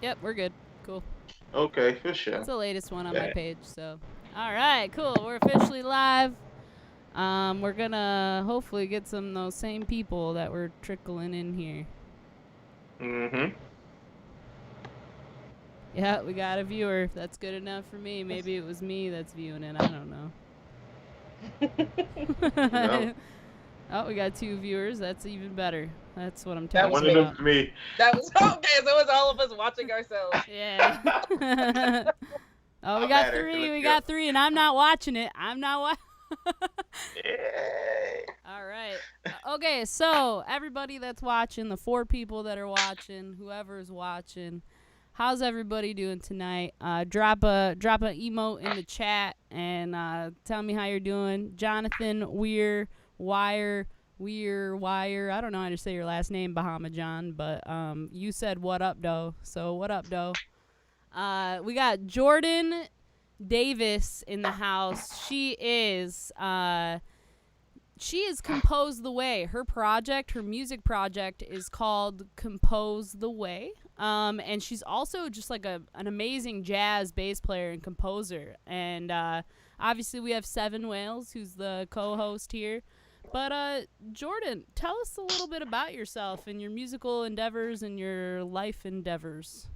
Yep, we're good. Cool. Okay, for That's sure. the latest one on my Yeah. page. So, all right, cool. We're officially live. We're gonna hopefully get some of those same people that were trickling in here. Mm-hmm. Yeah, we got a viewer. If that's good enough for me, maybe it was me that's viewing it. I don't No, know. Oh, we got 2 viewers. That's even better. That's what I'm That was talking one of me. them about. for me. That was okay. So it was all of us watching ourselves. Yeah. Oh, we I'm got mad at you. 3. Let's We go. got 3, and I'm not watching it. I'm not watching. Yeah. All right. Okay, so everybody that's watching, the 4 people that are watching, whoever's watching, how's everybody doing tonight? Drop a emote in the chat and tell me how you're doing. Jonathan Wire. I don't know how to say your last name, Bahama John, but you said what up, though. So what up, though? We got Jordan Davis in the house. She is Compose the Way. Her music project is called Compose the Way. And she's also just like an amazing jazz bass player and composer. And obviously, we have Seven Whales, who's the co host here. But Jordan, tell us a little bit about yourself and your musical endeavors and your life endeavors.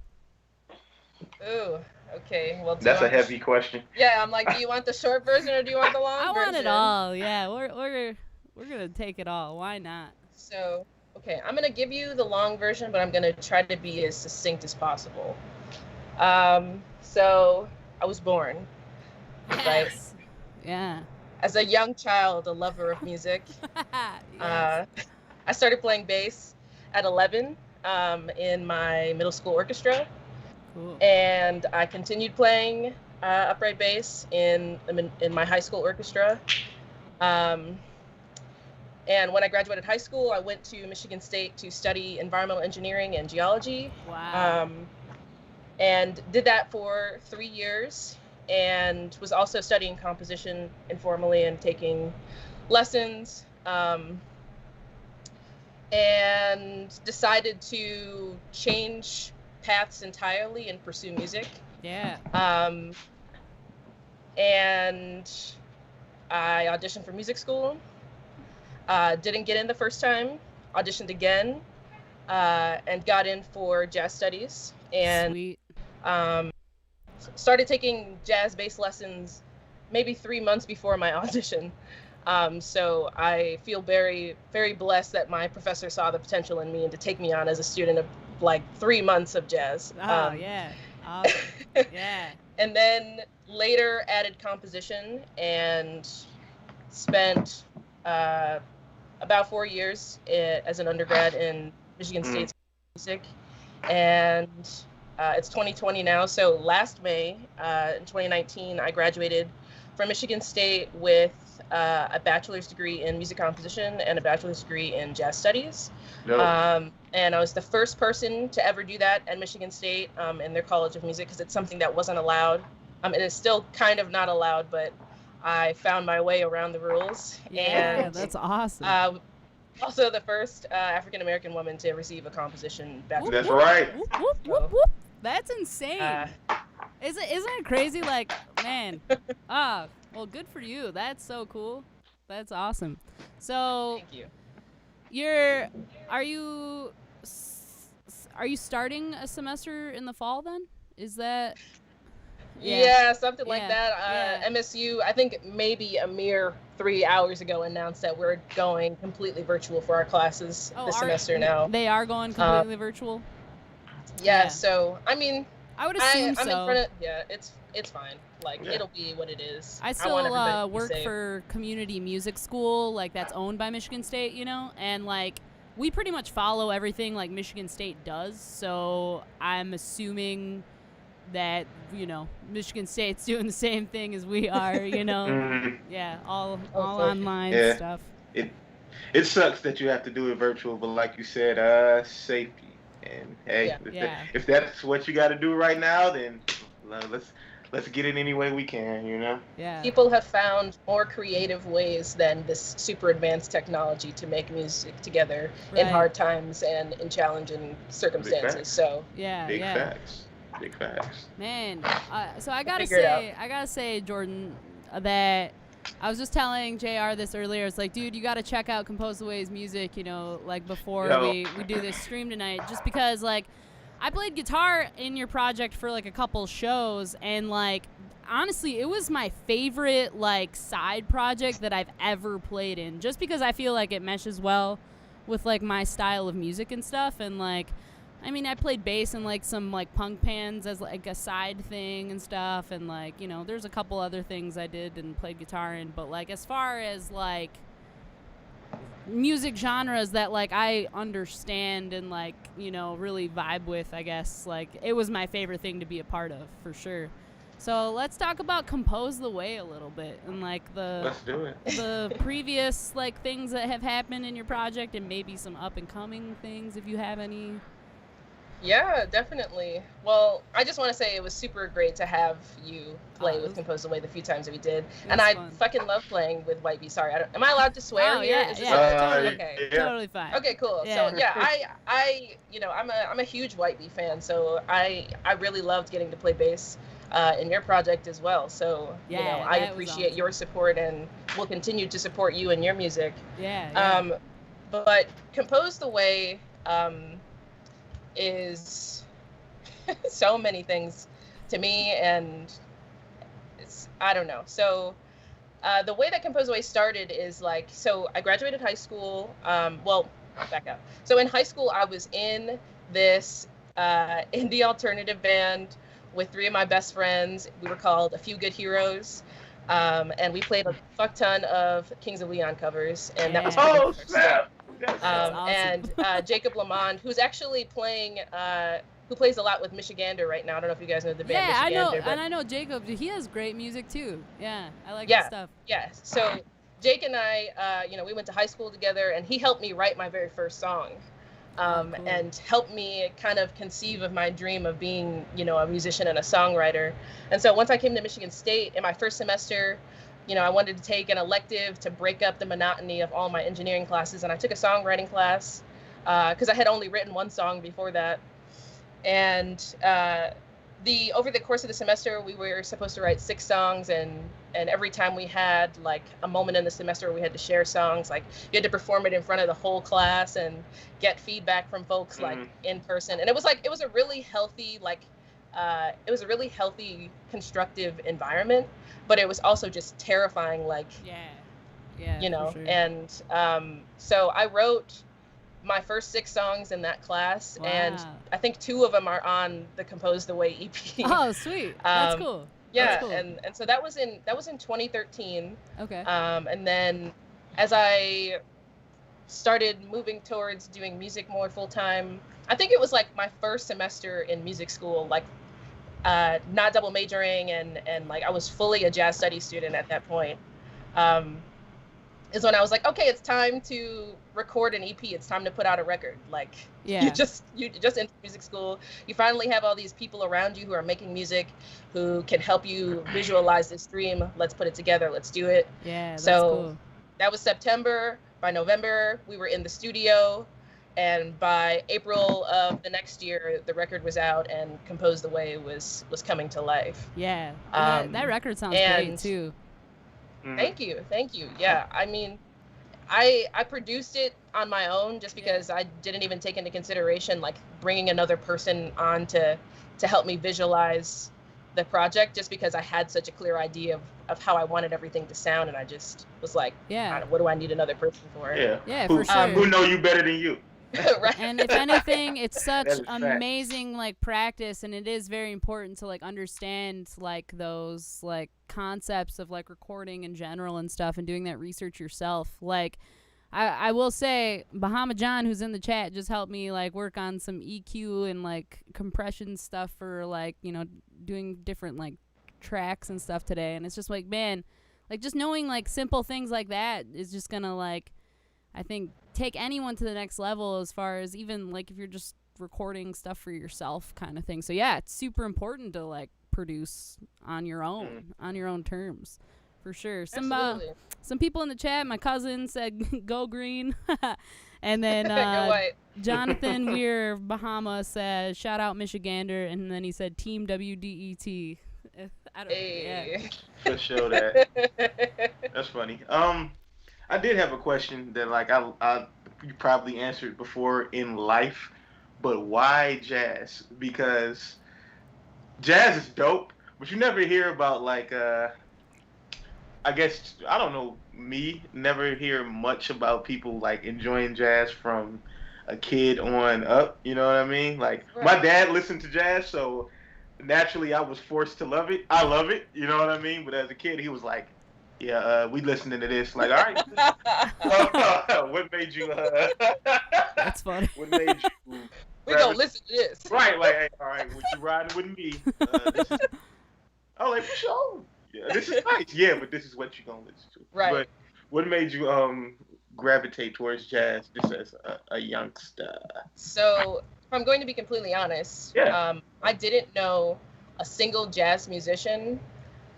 Ooh. Okay. Well, do you That's a want the? heavy question. Yeah, I'm like, do you want the short version or do you want the I long want it version? all. Yeah, we're gonna take it all. Why not? So, okay, I'm gonna give you the long version, but I'm gonna try to be as succinct as possible. So I was born, right, Yes. Yeah. as a young child, a lover of music. Yes. Uh, I started playing bass at 11 in my middle school orchestra, Cool. and I continued playing upright bass in my high school orchestra. Um, and when I graduated high school, I went to Michigan State to study environmental engineering and geology, Wow. um, and did that for 3 years. And was also studying composition informally and taking lessons. And decided to change paths entirely and pursue music. Yeah. Um, and I auditioned for music school. Didn't get in the first time. Auditioned again, and got in for jazz studies. And Sweet. um, started taking jazz bass lessons maybe 3 months before my audition. So I feel very, very blessed that my professor saw the potential in me and to take me on as a student of like 3 months of jazz. Oh, yeah. Awesome. Yeah. And then later added composition and spent about 4 years as an undergrad in Michigan Mm. State's music. And it's 2020 now. So last May, in 2019, I graduated from Michigan State with a bachelor's degree in music composition and a bachelor's degree in jazz studies. No. And I was the first person to ever do that at Michigan State in their College of Music because it's something that wasn't allowed. It is still kind of not allowed, but I found my way around the rules. Yeah, And that's awesome. also the first African American woman to receive a composition bachelor's. That's right. Whoop, whoop, So, whoop, whoop. That's insane. uh, Isn't it crazy? Like, man. Well, good for you. That's so cool. That's awesome. So, thank you. you're are you are you starting a semester in the fall then? Is that Yeah, something like Yeah, that. yeah. MSU, I think maybe a mere 3 hours ago, announced that we're going completely virtual for our classes this semester now. They are going completely virtual? Yeah, yeah. so I mean, I would assume I'm in so. front of it's fine. Like Yeah. it'll be what it is. I want still everybody to be work safe. for community music school, like that's owned by Michigan State, and like we pretty much follow everything like Michigan State does. So I'm assuming that Michigan State's doing the same thing as we are. Mm. Yeah, all Hopefully. online Yeah. stuff. It it sucks that you have to do it virtual, but like you said, safety. And hey, Yeah. if, Yeah. if that's what you got to do right now, then let's let's get it any way we can, you know? Yeah. People have found more creative ways than this super advanced technology to make music together in Right. hard times and in challenging circumstances. facts. So Yeah. Big yeah. facts. Big facts. Man, so I gotta Figure it out. say, Jordan, that I was just telling JR this earlier. It's like, dude, you gotta check out Compose the Way's music, you know, like before Yo. we do this stream tonight, just because like I played guitar in your project for like a couple shows, and like honestly, it was my favorite like side project that I've ever played in, just because I feel like it meshes well with like my style of music and stuff, and like. I mean, I played bass in like some like punk bands as like a side thing and stuff, and like, you know, there's a couple other things I did and played guitar in, but like as far as like music genres that like I understand and like, you know, really vibe with, I guess, like it was my favorite thing to be a part of for sure. So let's talk about Compose the Way a little bit, and like Let's do it. the previous like things that have happened in your project, and maybe some up and coming things if you have any. yeah, definitely. Well, I just want to say it was super great to have you play Oh, it with was- Compose the Way the few times that we did, It and was I fun. fucking love playing with White Bee. Sorry, am I allowed to swear Oh, here? yeah, Is this yeah. okay? Okay. Yeah. Totally fine. Okay, cool. Yeah. So yeah, I, you know, I'm a huge White Bee fan. So I really loved getting to play bass in your project as well. So you Yeah, know, I that was appreciate awesome. your support, and will continue to support you and your music. Yeah. But Compose the Way is so many things to me, and it's, I don't know. So the way that Compose the Way started is like, so I graduated high school. Well, back up. So in high school, I was in this indie alternative band with three of my best friends. We were called A Few Good Heroes. And we played a fuck ton of Kings of Leon covers, and that was Yeah. my Oh, first snap. awesome. and Jacob Lamond, who's actually playing, who plays a lot with Michigander right now. I don't know if you guys know the band Yeah, I know, Michigander, but and I know Jacob. He has great music too. Yeah, I like Yeah. his stuff. yeah. So Jake and I, you know, we went to high school together, and he helped me write my very first song, Cool. and helped me kind of conceive of my dream of being, you know, a musician and a songwriter. And so once I came to Michigan State in my first semester, you know, I wanted to take an elective to break up the monotony of all my engineering classes, and I took a songwriting class because I had only written one song before that. And over the course of the semester, we were supposed to write 6 songs, and every time we had like a moment in the semester where we had to share songs, like you had to perform it in front of the whole class and get feedback from folks like in person. And it was a really healthy, constructive environment, but it was also just terrifying, like, Yeah, you know. for sure. And so I wrote my first 6 songs in that class, and Wow. I think 2 of them are on the Compose the Way EP. Oh, sweet. That's Um, cool. yeah, That's cool. and so that was in 2013. Okay. And then as I started moving towards doing music more full time, I think it was like my first semester in music school, like not double majoring, and like I was fully a jazz studies student at that point. Is when I was like, okay, it's time to record an EP. It's time to put out a record. Like, Yeah. you just enter music school. You finally have all these people around you who are making music, who can help you visualize this dream. Let's put it together. Let's do it. Yeah, that's so cool. That was September. By November, we were in the studio, and by April of the next year, the record was out, and Compose the Way was coming to life. Yeah. And that record sounds great and- too. Thank you. Yeah, I mean, I produced it on my own just because I didn't even take into consideration like bringing another person on to help me visualize the project, just because I had such a clear idea of how I wanted everything to sound, and I just was like, Yeah. what do I need another person for? Yeah. Yeah, Who, for sure. who know you better than you? Right. And if anything, it's such That is fact. amazing like practice, and it is very important to like understand like those like concepts of like recording in general and stuff, and doing that research yourself. Like I will say Bahama John, who's in the chat, just helped me like work on some EQ and like compression stuff for like, you know, doing different like tracks and stuff today. And it's just like, man, like just knowing like simple things like that is just gonna like, I think, take anyone to the next level, as far as even like if you're just recording stuff for yourself kind of thing. So yeah, it's super important to like produce on your own terms, for sure. Absolutely. Some people in the chat, my cousin said go green. And then Go white. Jonathan Weir Bahama said shout out Michigander, and then he said Team WDET. I don't Hey. For sure that. That's funny. I did have a question that like you probably answered before in life, but why jazz? Because jazz is dope, but you never hear about like I guess I don't know, me never hear much about people like enjoying jazz from a kid on up, you know what I mean? Like my dad listened to jazz, so naturally I was forced to love it. I love it, you know what I mean? But as a kid he was like, yeah, we listening to this. Like, all right. What made you That's funny. What made you We gonna listen to this. Right, like, hey, all right, what you riding with me? I was like, for sure. Yeah, this is nice. Yeah, but this is what you're gonna listen to. Right. But what made you gravitate towards jazz just as a youngster? So, if I'm going to be completely honest, Yeah. I didn't know a single jazz musician,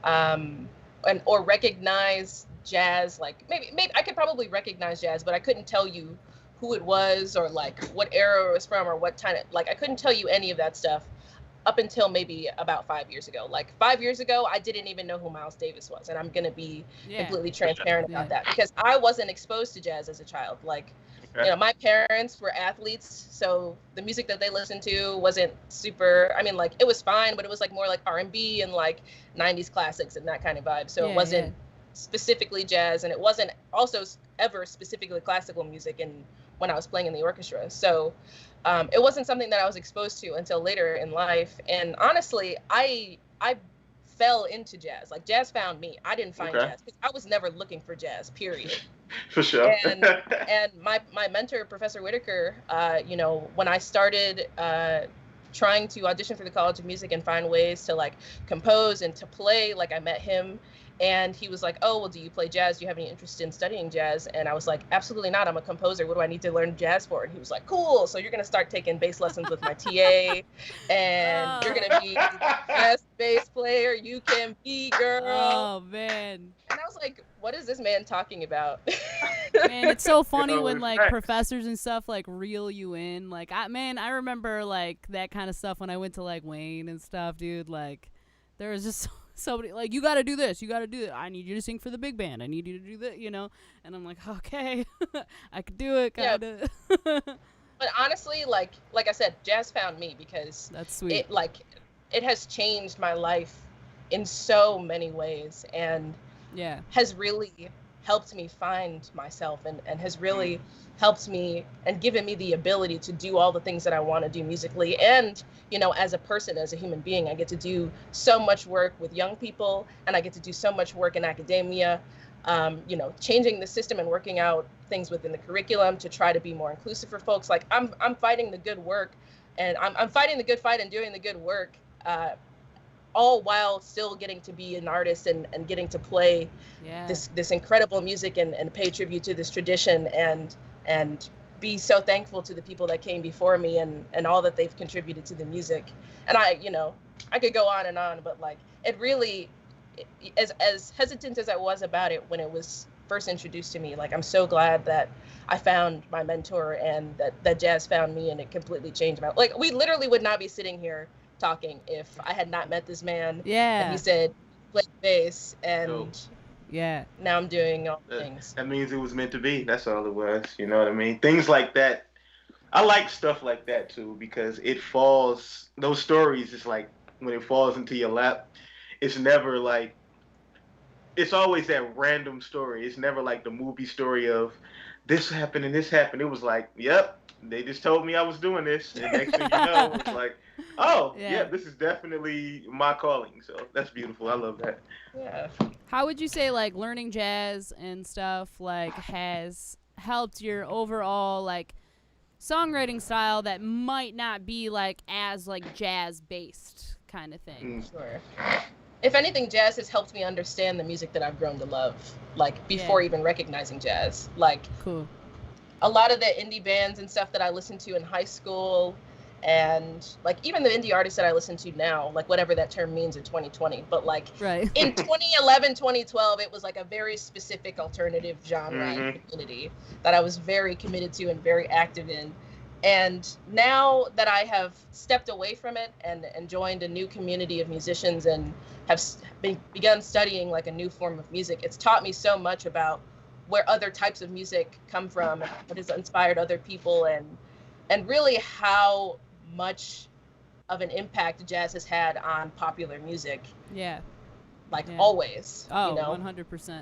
or recognize jazz. Like maybe I could probably recognize jazz, but I couldn't tell you who it was or like what era it was from or what kind of, like I couldn't tell you any of that stuff up until maybe about 5 years ago. Like 5 years ago, I didn't even know who Miles Davis was, and I'm gonna be completely transparent about that because I wasn't exposed to jazz as a child. Like, you know, my parents were athletes, so the music that they listened to wasn't super. I mean, like it was fine, but it was like more like R&B and like 90s classics and that kind of vibe. So it wasn't specifically jazz, and it wasn't also ever specifically classical music. And when I was playing in the orchestra, so it wasn't something that I was exposed to until later in life. And honestly, I fell into jazz. Like jazz found me. I didn't find jazz because I was never looking for jazz. Period. For sure. And my mentor, Professor Whitaker, you know, when I started trying to audition for the College of Music and find ways to like compose and to play, like I met him. And he was like, oh, well, do you play jazz? Do you have any interest in studying jazz? And I was like, absolutely not. I'm a composer. What do I need to learn jazz for? And he was like, cool. So you're going to start taking bass lessons with my TA. And you're going to be the best bass player you can be, girl. Oh, man. And I was like, what is this man talking about? Man, it's so funny when like professors and stuff like reel you in. Like, I remember like that kind of stuff when I went to like Wayne and stuff, dude. Like, there was just somebody like, you got to do this, you got to do that. I need you to sing for the big band. I need you to do that, you know. And I'm like, okay, I could do it, kinda. Yeah. But honestly, like I said, jazz found me because that's sweet. It has changed my life in so many ways, and has really helped me find myself, and has really helped me and given me the ability to do all the things that I want to do musically. And, you know, as a person, as a human being, I get to do so much work with young people, and I get to do so much work in academia, you know, changing the system and working out things within the curriculum to try to be more inclusive for folks. Like I'm fighting the good work, and I'm fighting the good fight and doing the good work, all while still getting to be an artist and getting to play this incredible music and pay tribute to this tradition and be so thankful to the people that came before me and all that they've contributed to the music. And I could go on and on, but like it really, as hesitant as I was about it when it was first introduced to me, like I'm so glad that I found my mentor and that jazz found me, and it completely changed my, like we literally would not be sitting here talking if I had not met this man. And he said, play bass, and now I'm doing all the things. That means it was meant to be. That's all it was. You know what I mean? Things like that. I like stuff like that too, because it falls, those stories, it's like when it falls into your lap, it's never like, it's always that random story. It's never like the movie story of this happened and this happened. It was like, yep, they just told me I was doing this. And next thing you know, it's like, oh, yeah, this is definitely my calling. So that's beautiful. I love that. Yeah. How would you say like learning jazz and stuff like has helped your overall like songwriting style that might not be like as like jazz based kind of thing? Sure. If anything, jazz has helped me understand the music that I've grown to love, like before even recognizing jazz. Like cool. A lot of the indie bands and stuff that I listened to in high school And like even the indie artists that I listen to now, like whatever that term means in 2020, but like Right. in 2011, 2012, it was like a very specific alternative genre and community that I was very committed to and very active in. And now that I have stepped away from it and joined a new community of musicians and have begun studying like a new form of music, it's taught me so much about where other types of music come from, what has inspired other people, and really how much of an impact jazz has had on popular music. Yeah. Like always. Oh, you know? 100%.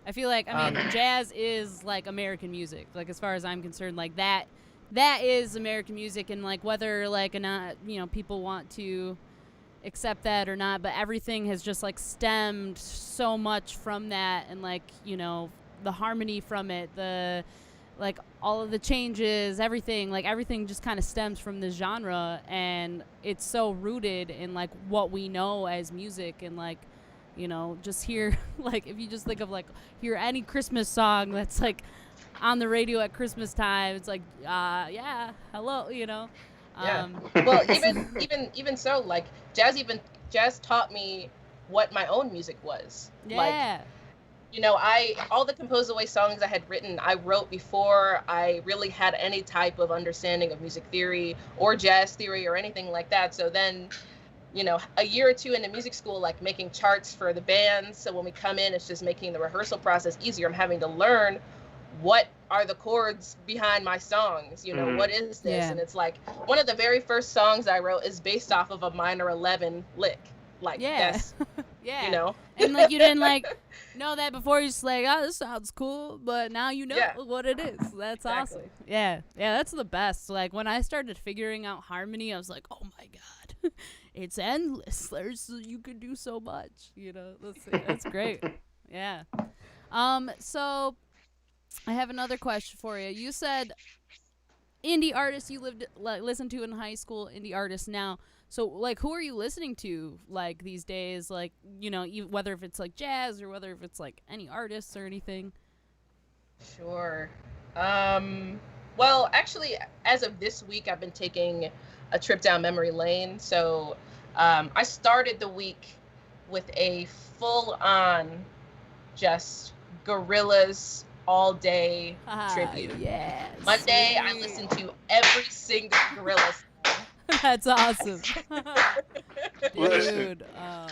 I feel like, I mean, jazz is like American music. Like as far as I'm concerned, like that is American music, and like whether like or not, you know, people want to accept that or not, but everything has just like stemmed so much from that, and like, you know, the harmony from it, the like all of the changes, everything just kind of stems from this genre, and it's so rooted in like what we know as music. And like, you know, just hear like if you just think of like hear any Christmas song that's like on the radio at Christmas time, it's like yeah, hello, you know. Yeah. Well, even so, like jazz taught me what my own music was. Yeah. Like, you know, all the Compose Away songs I had written, I wrote before I really had any type of understanding of music theory or jazz theory or anything like that. So then, you know, a year or two into music school, like making charts for the bands. So when we come in, it's just making the rehearsal process easier. I'm having to learn what are the chords behind my songs, you know, what is this? Yeah. And it's like one of the very first songs I wrote is based off of a minor 11 lick. Like, that's, yeah, you know, and like you didn't like know that before. You're just like, oh, this sounds cool, but now you know what it is. That's awesome. Yeah, that's the best. Like when I started figuring out harmony, I was like, oh my god, it's endless. You could do so much. You know, that's great. Yeah. So I have another question for you. You said indie artists you listened to in high school, indie artists now. So, like, who are you listening to, like, these days? Like, you know, whether if it's, like, jazz or whether if it's, like, any artists or anything? Sure. Well, actually, as of this week, I've been taking a trip down memory lane. So, I started the week with a full-on just Gorillaz all-day tribute. Yes. Monday, I listened to every single Gorillaz. That's awesome. Listen,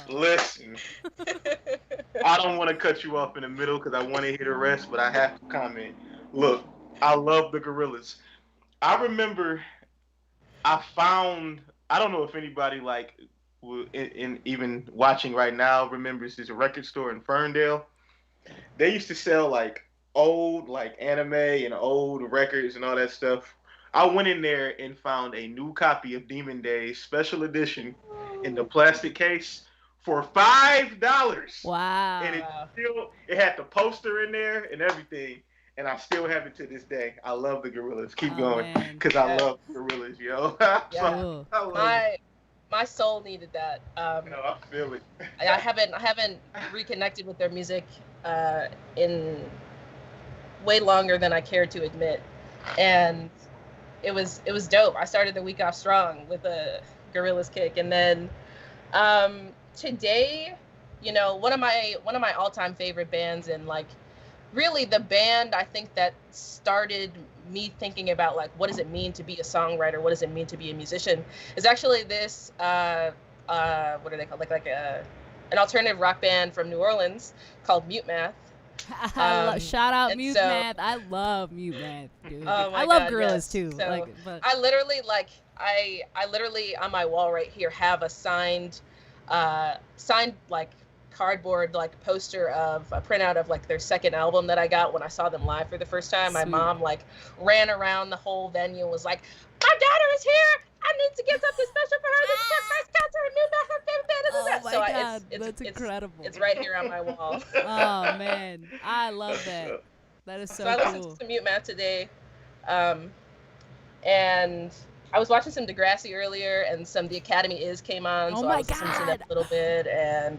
listen. I don't want to cut you off in the middle because I want to hear the rest, but I have to comment. Look, I love the Gorillaz. I remember I don't know if anybody like in even watching right now remembers this record store in Ferndale. They used to sell like old like anime and old records and all that stuff. I went in there and found a new copy of Demon Days special edition in the plastic case for $5. Wow. And it had the poster in there and everything, and I still have it to this day. I love the Gorillaz. Keep going, because I love the Gorillaz, yo. My soul needed that. No, I feel it. I haven't reconnected with their music in way longer than I care to admit, and it was dope. I started the week off strong with a Gorillaz kick, and then today, you know, one of my all-time favorite bands, and like really the band I think that started me thinking about like what does it mean to be a songwriter, what does it mean to be a musician, is actually this what are they called, like an alternative rock band from New Orleans called Mute Math. Shout out Mute Math. I love Mute Math, dude. Oh my I love God, Gorillaz yes. too. So like, but I literally on my wall right here have a signed like cardboard like poster of a printout of like their second album that I got when I saw them live for the first time. Sweet. My mom like ran around the whole venue and was like, "My daughter is here. I need to get something special for her. This is her first concert. Mute Math, her favorite band." oh my So god, it's that's incredible. It's right here on my wall. Oh man, I love that. That is so I cool. listened to Mute Math today, and I was watching some Degrassi earlier, and some The Academy Is came on, Oh so my I was listening to God. that a little bit, and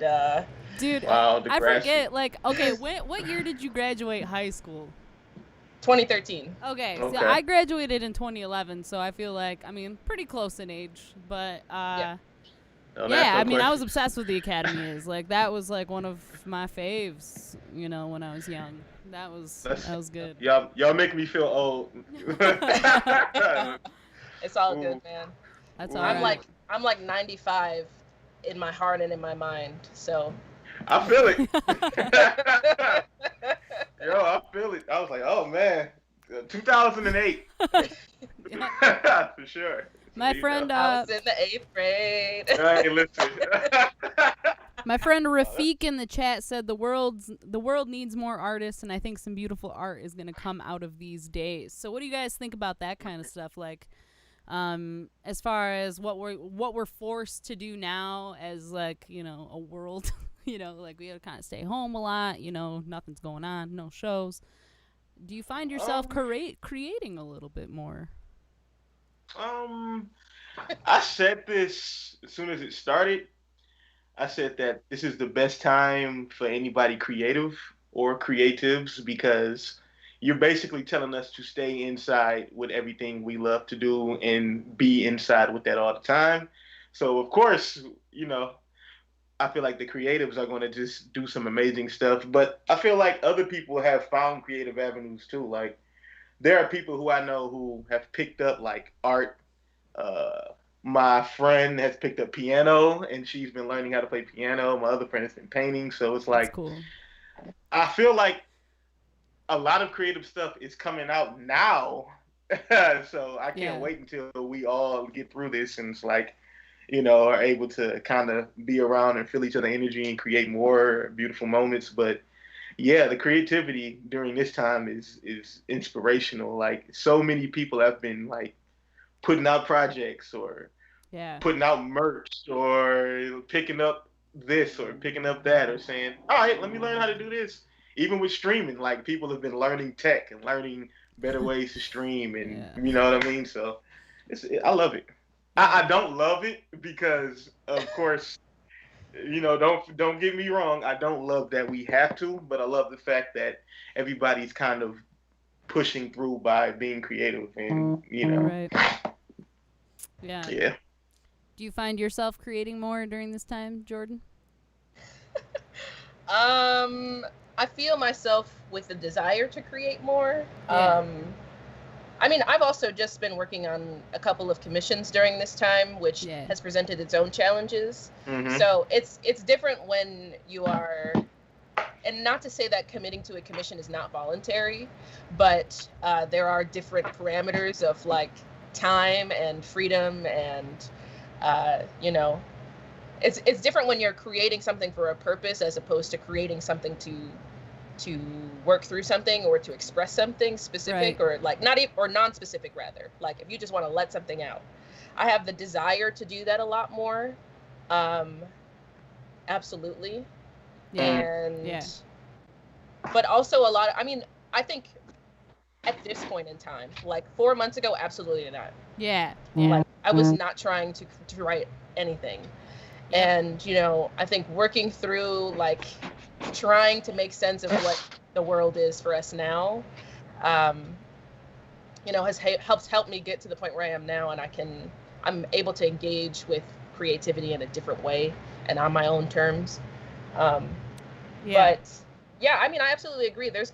Dude, Wow, I Degrassi. forget. Like, okay, what year did you graduate high school? 2013. Okay, so Okay. I graduated in 2011, so I feel like, I mean, pretty close in age. But, Don't ask yeah, no I mean, I was questions. obsessed with the Academy Is. Like, that was, like, one of my faves, you know, when I was young. That was good. Y'all make me feel old. It's all Ooh. good, man. That's Ooh. all right. I'm like 95 in my heart and in my mind. So I feel it. Yo, I feel it. I was like, oh man, 2008. Yeah. For sure. My You friend, know. I was in the 8th grade. Hey, listen. my friend Rafiq in the chat said the world needs more artists, and I think some beautiful art is gonna come out of these days. So, what do you guys think about that kind of stuff? Like, as far as what we're forced to do now, as like, you know, a world, you know, like we gotta kind of stay home a lot. You know, nothing's going on, no shows. Do you find yourself creating a little bit more? I said this as soon as it started. I said that this is the best time for anybody creative or creatives because you're basically telling us to stay inside with everything we love to do and be inside with that all the time. So of course, you know, I feel like the creatives are going to just do some amazing stuff, but I feel like other people have found creative avenues too. Like there are people who I know who have picked up like art. My friend has picked up piano and she's been learning how to play piano. My other friend has been painting. So it's That's like, cool. I feel like a lot of creative stuff is coming out now. So I can't Yeah. wait until we all get through this and it's like, you know, are able to kind of be around and feel each other energy and create more beautiful moments. But yeah, the creativity during this time is inspirational. Like so many people have been like putting out projects or Yeah. putting out merch or picking up this or picking up that or saying, all right, let me learn how to do this. Even with streaming, like people have been learning tech and learning better ways to stream and Yeah. you know what I mean? So I love it. I don't love it because of course, you know, don't get me wrong, I don't love that we have to, but I love the fact that everybody's kind of pushing through by being creative and you know. Right. Yeah. Yeah. Do you find yourself creating more during this time, Jordan? I feel myself with the desire to create more. Yeah. I mean, I've also just been working on a couple of commissions during this time, which has presented its own challenges. Mm-hmm. So it's different when you are, and not to say that committing to a commission is not voluntary, but there are different parameters of like time and freedom and you know, it's different when you're creating something for a purpose as opposed to creating something to work through something or to express something specific. Right. Or like or non-specific rather. Like if you just want to let something out. I have the desire to do that a lot more. Absolutely. Yeah. And but also a lot of, I mean, I think at this point in time, like 4 months ago, absolutely not. Yeah. Like I was not trying to write anything. And, you know, I think working through like trying to make sense of what the world is for us now, you know, has helped me get to the point where I am now, and I'm able to engage with creativity in a different way and on my own terms. But yeah, I mean, I absolutely agree. There's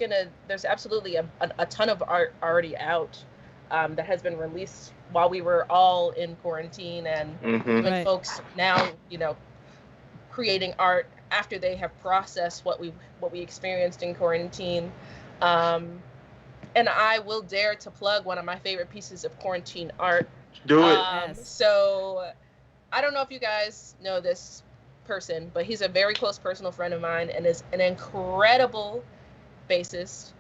absolutely a ton of art already out that has been released while we were all in quarantine, and even folks now, you know, creating art after they have processed what we experienced in quarantine. And I will dare to plug one of my favorite pieces of quarantine art. Do it. So I don't know if you guys know this person, but he's a very close personal friend of mine and is an incredible bassist.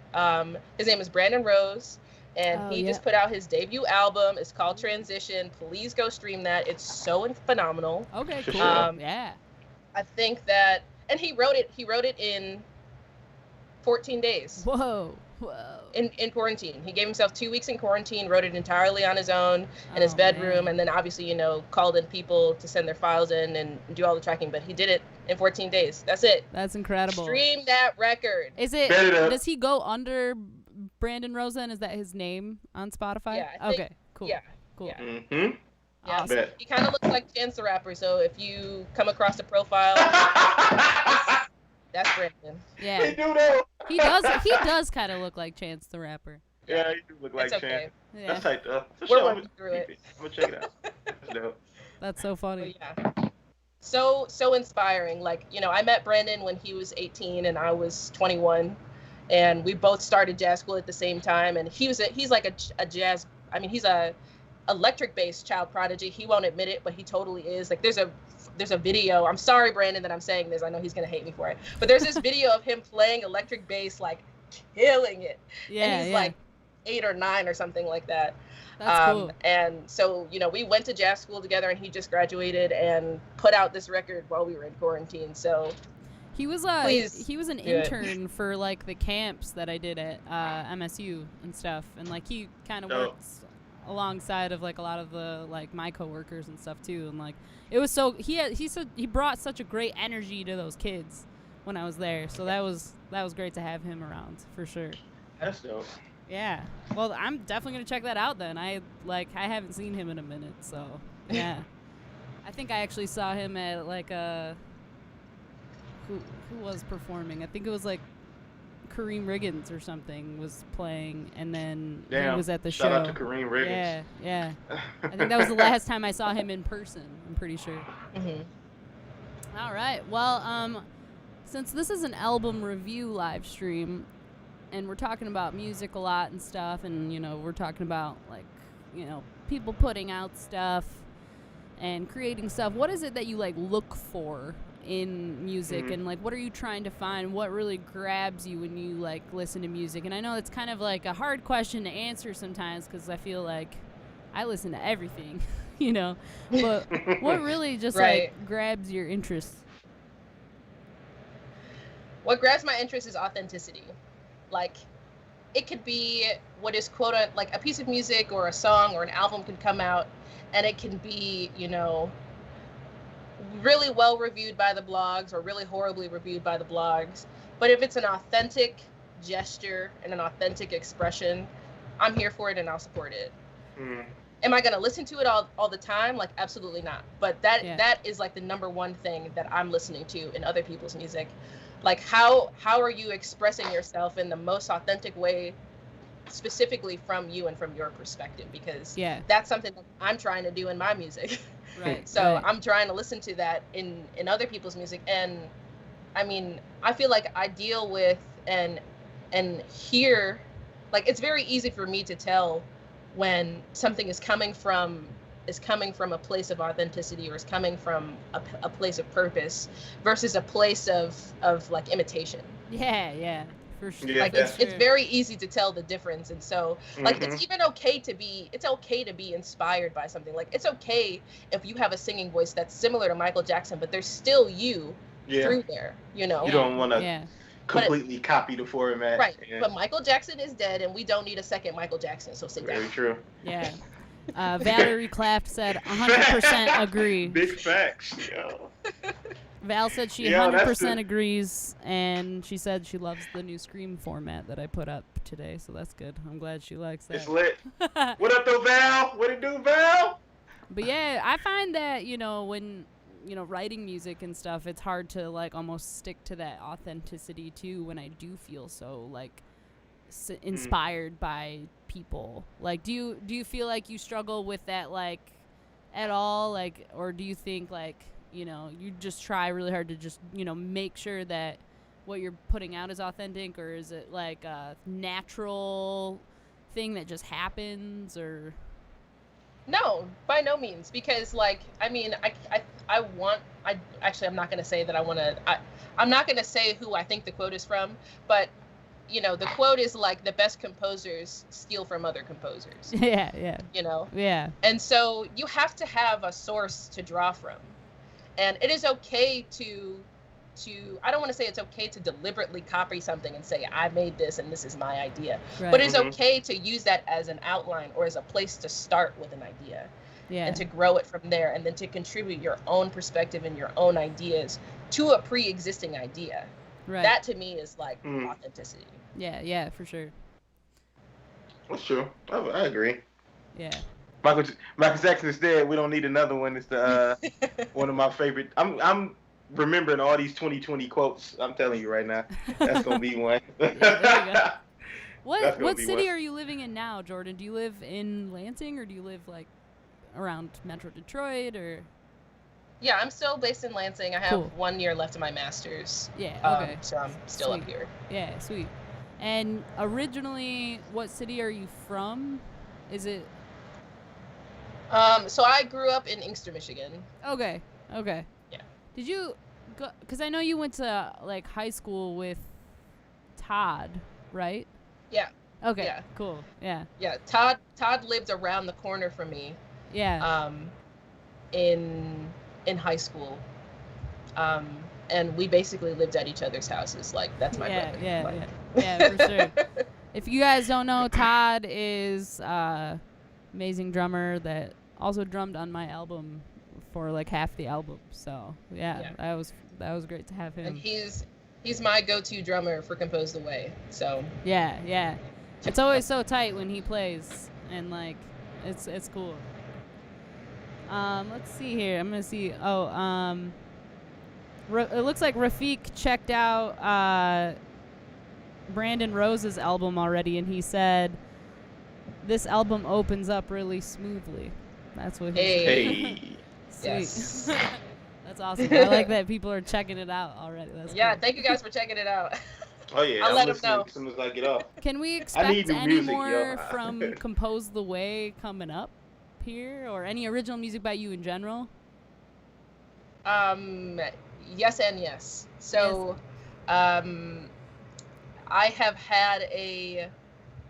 His name is Brandon Rose, and he just put out his debut album. It's called Transition. Please go stream that. It's so phenomenal. Okay, cool. Yeah. I think that, and he wrote it in 14 days. Whoa. In quarantine. He gave himself 2 weeks in quarantine, wrote it entirely on his own in his bedroom, and then obviously, you know, called in people to send their files in and do all the tracking, but he did it in 14 days. That's it. That's incredible. Stream that record. Does he go under Brandon Rosen? Is that his name on Spotify? Yeah, I think- Okay, cool. yeah, Cool. yeah. Mm-hmm. Yeah, Awesome. so he kind of looks like Chance the Rapper. So if you come across the profile, that's Brandon. He Yeah. do though. He does kind of look like Chance the Rapper. Yeah, he do look like It's okay. Chance. Yeah. That's tight though. For We're sure. working through it. I'm gonna check it out. That's dope. That's so funny. But yeah, so inspiring. Like, you know, I met Brandon when he was 18 and I was 21, and we both started jazz school at the same time. And he's like a jazz. I mean, he's a electric bass child prodigy. He won't admit it, but he totally is. Like, there's a video. I'm sorry, Brandon, that I'm saying this. I know he's gonna hate me for it. But there's this video of him playing electric bass, like killing it. Yeah, And he's yeah. like 8 or 9 or something like that. That's cool. And so, you know, we went to jazz school together, and he just graduated and put out this record while we were in quarantine. So He was Please he was an do it. intern for like the camps that I did at MSU and stuff, and like he kind of Dope. works alongside of like a lot of the like my coworkers and stuff too, and like it was so he brought such a great energy to those kids when I was there, so that was great to have him around for sure. That's dope. Yeah, well, I'm definitely gonna check that out then. I haven't seen him in a minute, so yeah. I think I actually saw him at like a who was performing. I think it was like Kareem Riggins or something was playing, and then Damn. he was at the Shout show. out to Kareem Riggins. Yeah. I think that was the last time I saw him in person. I'm pretty sure. All right. Well, since this is an album review live stream, and we're talking about music a lot and stuff, and, you know, we're talking about, like, you know, people putting out stuff and creating stuff, what is it that you, like, look for in music? And, like, what are you trying to find? What really grabs you when you, like, listen to music? And I know it's kind of, like, a hard question to answer sometimes, because I feel like I listen to everything, you know? But what really just, Right. like, grabs your interest? What grabs my interest is authenticity. Like, it could be what is quote like a piece of music or a song or an album could come out, and it can be, you know, really well reviewed by the blogs or really horribly reviewed by the blogs. But if it's an authentic gesture and an authentic expression, I'm here for it and I'll support it. Am I going to listen to it all the time? Like, absolutely not. But that is like the number one thing that I'm listening to in other people's music. Like, how are you expressing yourself in the most authentic way, specifically from you and from your perspective? Because that's something that I'm trying to do in my music. Right. So right. I'm trying to listen to that in other people's music. And I mean, I feel like I deal with and hear, like, it's very easy for me to tell when something is coming from a place of authenticity, or is coming from a place of purpose versus a place of like imitation. Yeah, for sure. Yeah, Like, that's it's very easy to tell the difference. And so, like, Mhm. it's even okay to be inspired by something. Like, it's okay if you have a singing voice that's similar to Michael Jackson, but there's still you through there, you know? You don't want to Yeah. completely copy the format. Right. Yeah. But Michael Jackson is dead, and we don't need a second Michael Jackson, so sit Very down. true. Yeah. Valerie Claft said 100% agree. Big facts. Yo. Val said she Yeah, that's 100% the- agrees, and she said she loves the new Scream format that I put up today, so that's good. I'm glad she likes It's that. lit. What up, though, Val? What it do, Val? But yeah, I find that, you know, when, you know, writing music and stuff, it's hard to, like, almost stick to that authenticity, too, when I do feel so, like, inspired by people. Like, do you feel like you struggle with that, like, at all? Like, or do you think, like, you know, you just try really hard to just, you know, make sure that what you're putting out is authentic, or is it, like, a natural thing that just happens, or... No, by no means. Because, like, I mean, I'm not going to say that I'm not going to say who I think the quote is from, but, you know, the quote is, like, the best composers steal from other composers. Yeah. You know? Yeah. And so you have to have a source to draw from. And it is okay to I don't want to say it's okay to deliberately copy something and say, I made this and this is my idea. Right. But it's Mhm. okay to use that as an outline or as a place to start with an idea. Yeah. And to grow it from there, and then to contribute your own perspective and your own ideas to a pre-existing idea. Right. That to me is like Mm. authenticity. Yeah, for sure. That's true. I agree. Yeah. Michael Jackson said we don't need another one. It's the one of my favorite. I'm remembering all these 2020 quotes. I'm telling you right now, that's gonna be one. Yeah, there you go. That's gonna What be city one. are you living in now, Jordan? Do you live in Lansing or do you live like around Metro Detroit or? Yeah, I'm still based in Lansing. I have Cool. 1 year left of my master's. Yeah. Okay. So I'm still up Sweet. here. Yeah. Sweet. And originally, what city are you from? Is it? So I grew up in Inkster, Michigan. Okay. Okay. Yeah. Did you go? Because I know you went to like high school with Todd, right? Yeah. Okay. Yeah. Cool. Yeah. Yeah, Todd lived around the corner from me. Yeah. In high school. And we basically lived at each other's houses. Like, that's my brother. Yeah. Like- Yeah. Yeah. For sure. If you guys don't know, Todd is amazing drummer that also drummed on my album for like half the album. So yeah. that was great to have him. And he's my go-to drummer for Compose the Way. So Yeah. It's always so tight when he plays, and like, it's cool. Let's see here. I'm gonna see. It looks like Rafiq checked out Brandon Rose's album already, and he said this album opens up really smoothly. That's what he said. Hey. Sweet. Yes. That's awesome. I like that people are checking it out already. That's yeah, cool. thank you guys for checking it out. Oh yeah, I'll I'm let him listening know. as soon as I get off. Can we need expect new any music, more yo. from Compose the Way coming up here, or any original music by you in general? Yes and yes. So, I have had a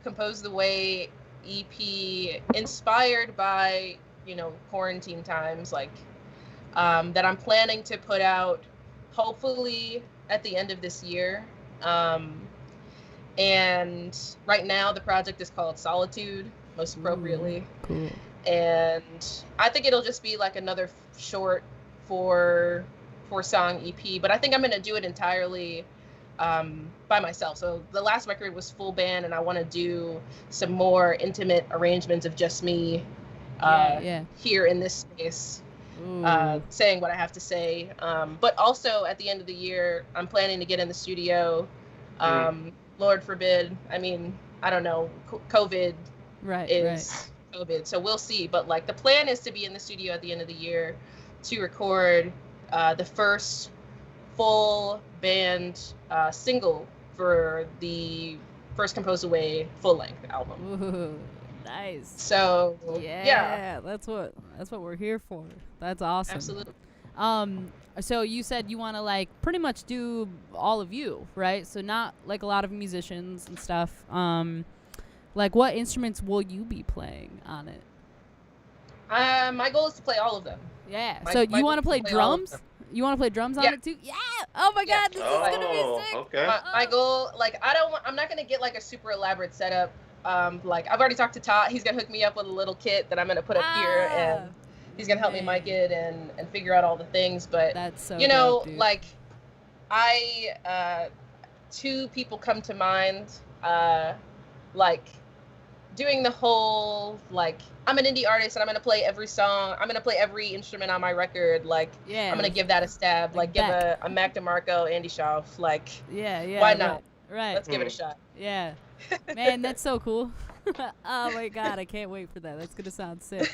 Compose the Way EP inspired by, quarantine times, like, that I'm planning to put out hopefully at the end of this year. And right now the project is called Solitude, most appropriately. Cool. And I think it'll just be like another short four song EP, but I think I'm going to do it entirely by myself. So the last record was full band, and I want to do some more intimate arrangements of just me here in this space, saying what I have to say. But also at the end of the year, I'm planning to get in the studio. Lord forbid. I mean, I don't know. COVID is COVID, so we'll see. But like, the plan is to be in the studio at the end of the year to record the first full band single for the first Compose the Way full length album. Ooh, nice. So yeah, that's what we're here for. That's awesome. Absolutely. So you said you want to like pretty much do all of you, right? So not like a lot of musicians and stuff. Like, what instruments will you be playing on it? My goal is to play all of them. Yeah. My So you want to play goal is to play all of drums? them. You want to play drums on Yeah. it too? Yeah. Oh my Yeah. God, this is gonna be sick. Okay. My goal, like, I'm not gonna get like a super elaborate setup. Like, I've already talked to Todd. He's gonna hook me up with a little kit that I'm gonna put up here, and he's gonna help me mic it and figure out all the things. But That's so dope, dude. like, two people come to mind, like, doing the whole, like, I'm an indie artist and I'm gonna play every song, I'm gonna play every instrument on my record, like, yeah. I'm gonna give that a stab, like give Beck. a Mac DeMarco, Andy Schauf, like, Yeah. why not? Right. Let's give it a shot. Yeah. Man, that's so cool. Oh my God, I can't wait for that. That's gonna sound sick.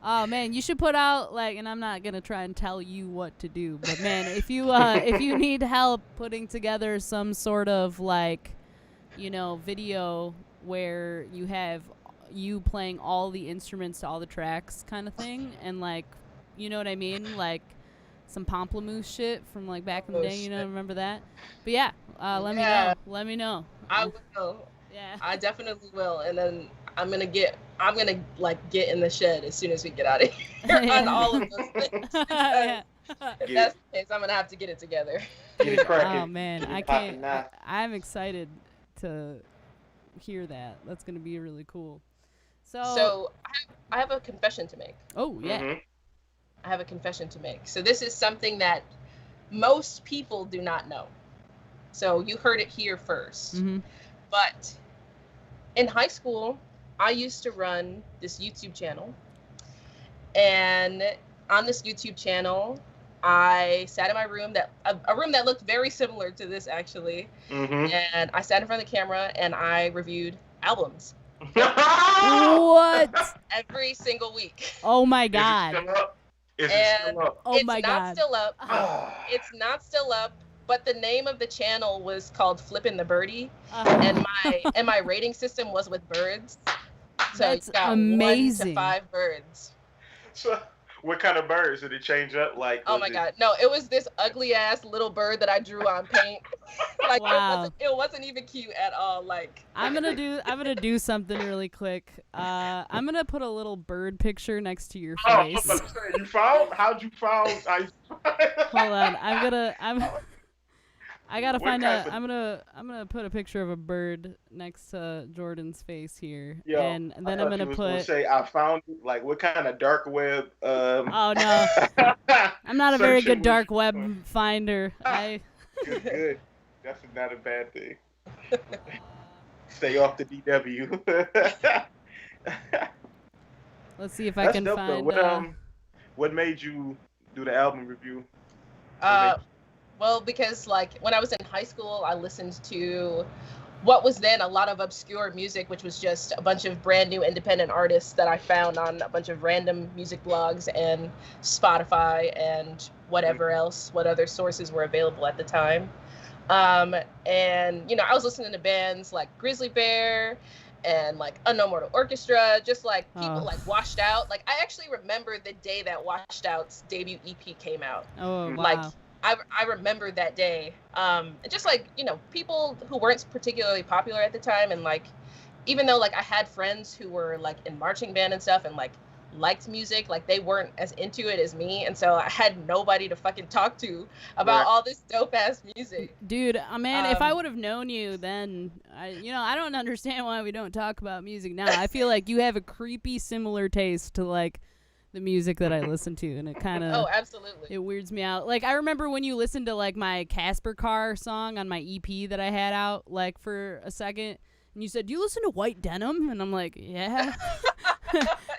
Oh man, you should put out like, and I'm not gonna try and tell you what to do, but man, if you need help putting together some sort of like, video where you have you playing all the instruments to all the tracks kind of thing, and like, you know what I mean, like some Pomplamoose shit from like back in the day, remember that? But yeah, let me know. I will. Yeah. I definitely will, and then I'm gonna get in the shed as soon as we get out of here on all of those things. Yeah. If that's the case, I'm gonna have to get it together. Get it cracking. Oh man, Get it I popping can't. now. I'm excited to hear that. That's gonna be really cool. So I have a confession to make. Oh yeah. Mhm. I have a confession to make. So this is something that most people do not know. So you heard it here first. Mm-hmm. But in high school, I used to run this YouTube channel. And on this YouTube channel, I sat in my room, that a room that looked very similar to this actually. And I sat in front of the camera and I reviewed albums What? every single week. Oh my god. Is it still up? Oh It's my not god. still up. Ah. It's not still up, but the name of the channel was called Flippin' the Birdie, Uh, and my rating system was with birds. So That's you got amazing. 1 to 5 birds. So, what kind of birds did it change up? Like, Oh was my it- god. No, it was this ugly ass little bird that I drew on paint. Like Wow. it wasn't even cute at all. Like I'm gonna do something really quick. I'm gonna put a little bird picture next to your Oh, I was face. about to say, you found? How'd you found? Hold on. I gotta What find type a. of- I'm gonna put a picture of a bird next to Jordan's face here, Yo, and then I I'm thought you gonna was put. say I found it. Like, what kind of dark web? Oh no, I'm not a very searching good was dark you web doing? finder. I. Good, good. That's not a bad thing. Stay off the DW. Let's see if I That's can dope, though. find. What made you do the album review? well, because like when I was in high school, I listened to what was then a lot of obscure music, which was just a bunch of brand new independent artists that I found on a bunch of random music blogs and Spotify and whatever else, what other sources were available at the time. And you know, I was listening to bands like Grizzly Bear and like Unknown Mortal Orchestra, just like people Oh. like Washed Out. Like I actually remember the day that Washed Out's debut EP came out. Oh wow. Like I remember that day. Just like, you know, people who weren't particularly popular at the time, and like even though like I had friends who were like in marching band and stuff and like liked music, like they weren't as into it as me, and so I had nobody to fucking talk to about Right. all this dope ass music. Dude, man, if I Um, would have known you then, I don't understand why we don't talk about music now. I feel like you have a creepy similar taste to like the music that I listen to, and it kind Oh, of absolutely. it weirds me out. Like I remember when you listened to like my Casper Car song on my EP that I had out like for a second, and you said, "Do you listen to White Denim?" And I'm like, "Yeah."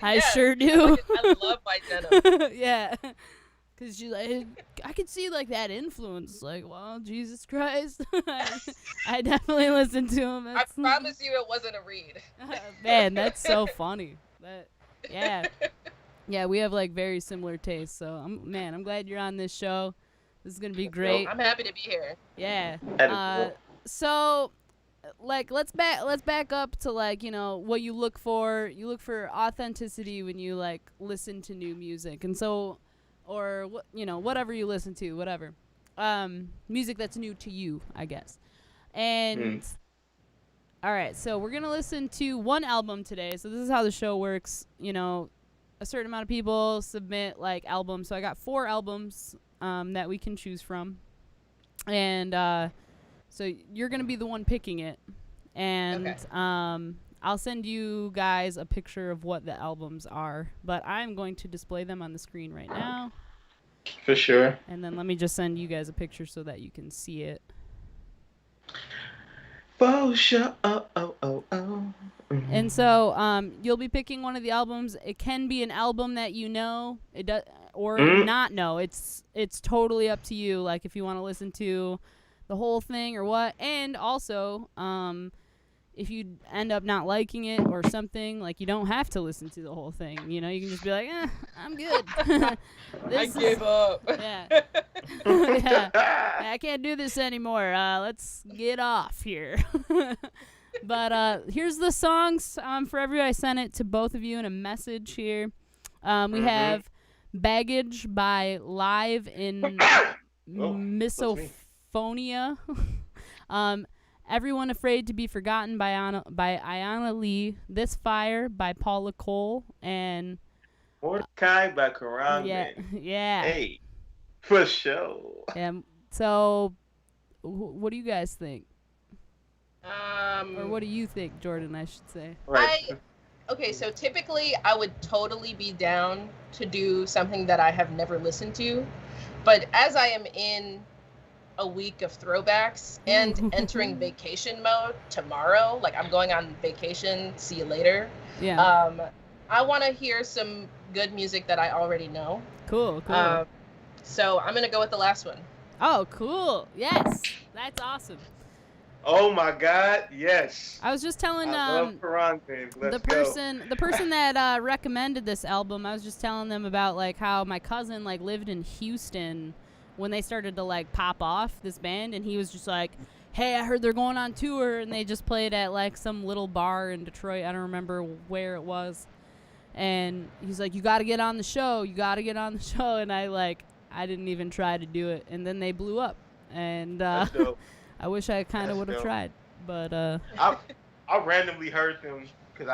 I Yeah, sure do. I love White Denim. Yeah. Cause she's like, I could see like that influence. Like, well, Jesus Christ, I definitely listened to him. I That's, promise you it wasn't a read. man, that's so funny. Yeah, yeah, we have like very similar tastes. So, I'm glad you're on this show. This is gonna be great. I'm happy to be here. Yeah. That is dope. So, like, let's back up to like, you know, what you look for. You look for authenticity when you like listen to new music, and so, or what, you know, whatever you listen to, whatever, music that's new to you, I guess. And all right, so we're gonna listen to one album today. So this is how the show works. You know, a certain amount of people submit like albums. So I got 4 albums that we can choose from, and so you're gonna be the one picking it, and Okay. I'll send you guys a picture of what the albums are, but I'm going to display them on the screen right now, For sure. and then let me just send you guys a picture so that you can see it. For sure. Oh. And so you'll be picking one of the albums. It can be an album that you know, it does, or not know. It's totally up to you. Like if you want to listen to the whole thing or what. And also, if you end up not liking it or something, like you don't have to listen to the whole thing. You know, you can just be like, I'm good. I This give up. Yeah. Yeah. I can't do this anymore. Let's get off here. But here's the songs for everybody. I sent it to both of you in a message here. We have Baggage by Live in Misophonia. Everyone Afraid to Be Forgotten by Ayanna Lee. This Fire by Paula Cole. And Mordecai by Karan. yeah. Hey, for sure. So, what do you guys think? Or Or what do you think, Jordan, I should say? Right. Okay, so typically I would totally be down to do something that I have never listened to, but as I am in a week of throwbacks and entering vacation mode tomorrow. Like, I'm going on vacation. See you later. Yeah. I want to hear some good music that I already know. Cool. So I'm going to go with the last one. Oh, cool. Yes. That's awesome. Oh my God, yes. I was just telling I love Ferrante. Let's the person that recommended this album, I was just telling them about like how my cousin like lived in Houston when they started to like pop off this band, and he was just like, hey, I heard they're going on tour, and they just played at like some little bar in Detroit. I don't remember where it was. And he's like, you got to get on the show. And I didn't even try to do it. And then they blew up. And That's dope. I wish I kind of would have tried. But I randomly heard them because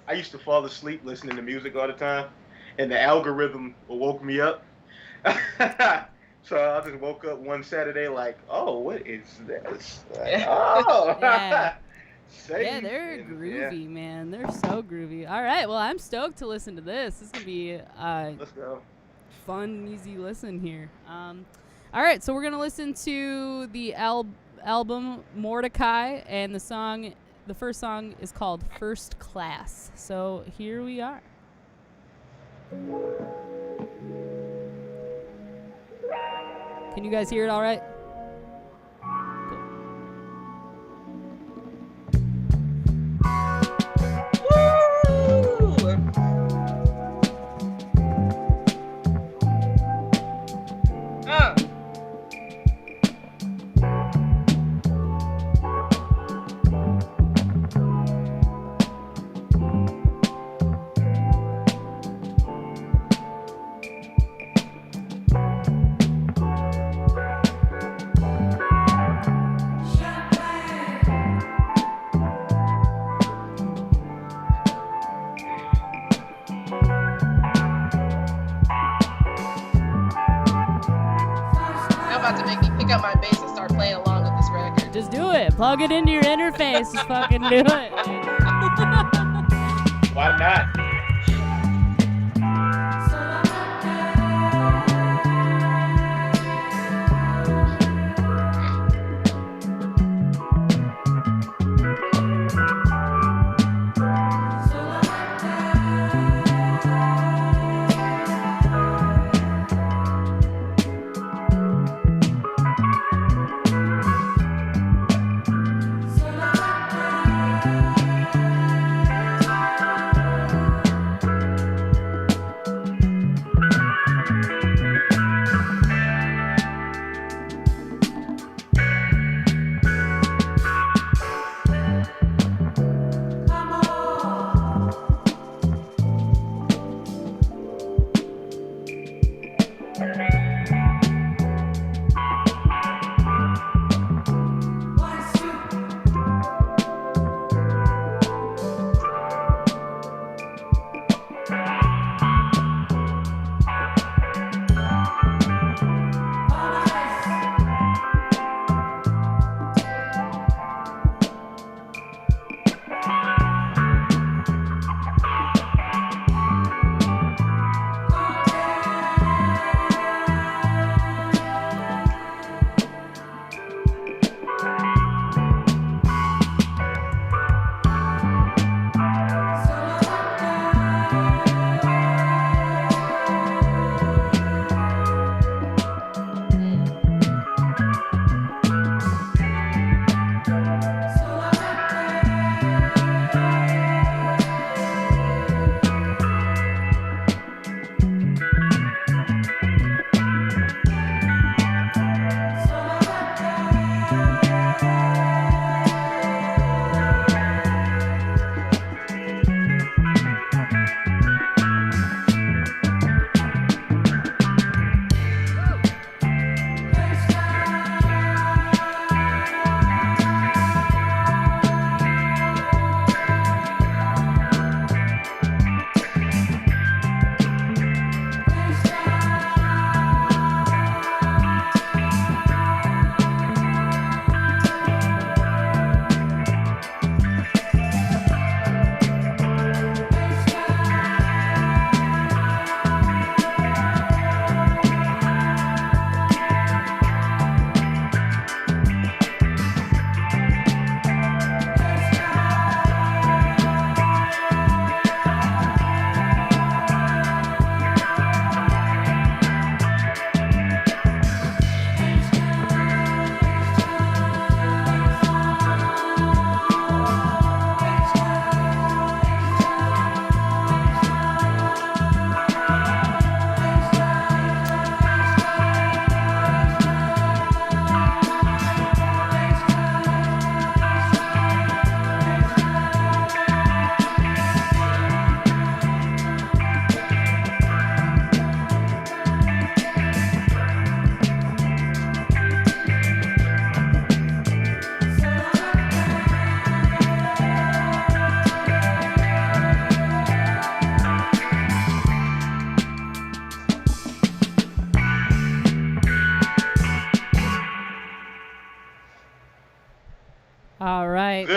I used to fall asleep listening to music all the time, and the algorithm woke me up. So I just woke up one Saturday like, oh, what is this? Like, oh, yeah. Yeah, they're groovy, man. They're so groovy. All right, well, I'm stoked to listen to this. This is gonna be let's go. Fun, easy listen here. All right, so we're gonna listen to the album Mordecai, and the first song is called First Class. So here we are. Can you guys hear it all right? Plug it into your interface. Just fucking do it. Why not?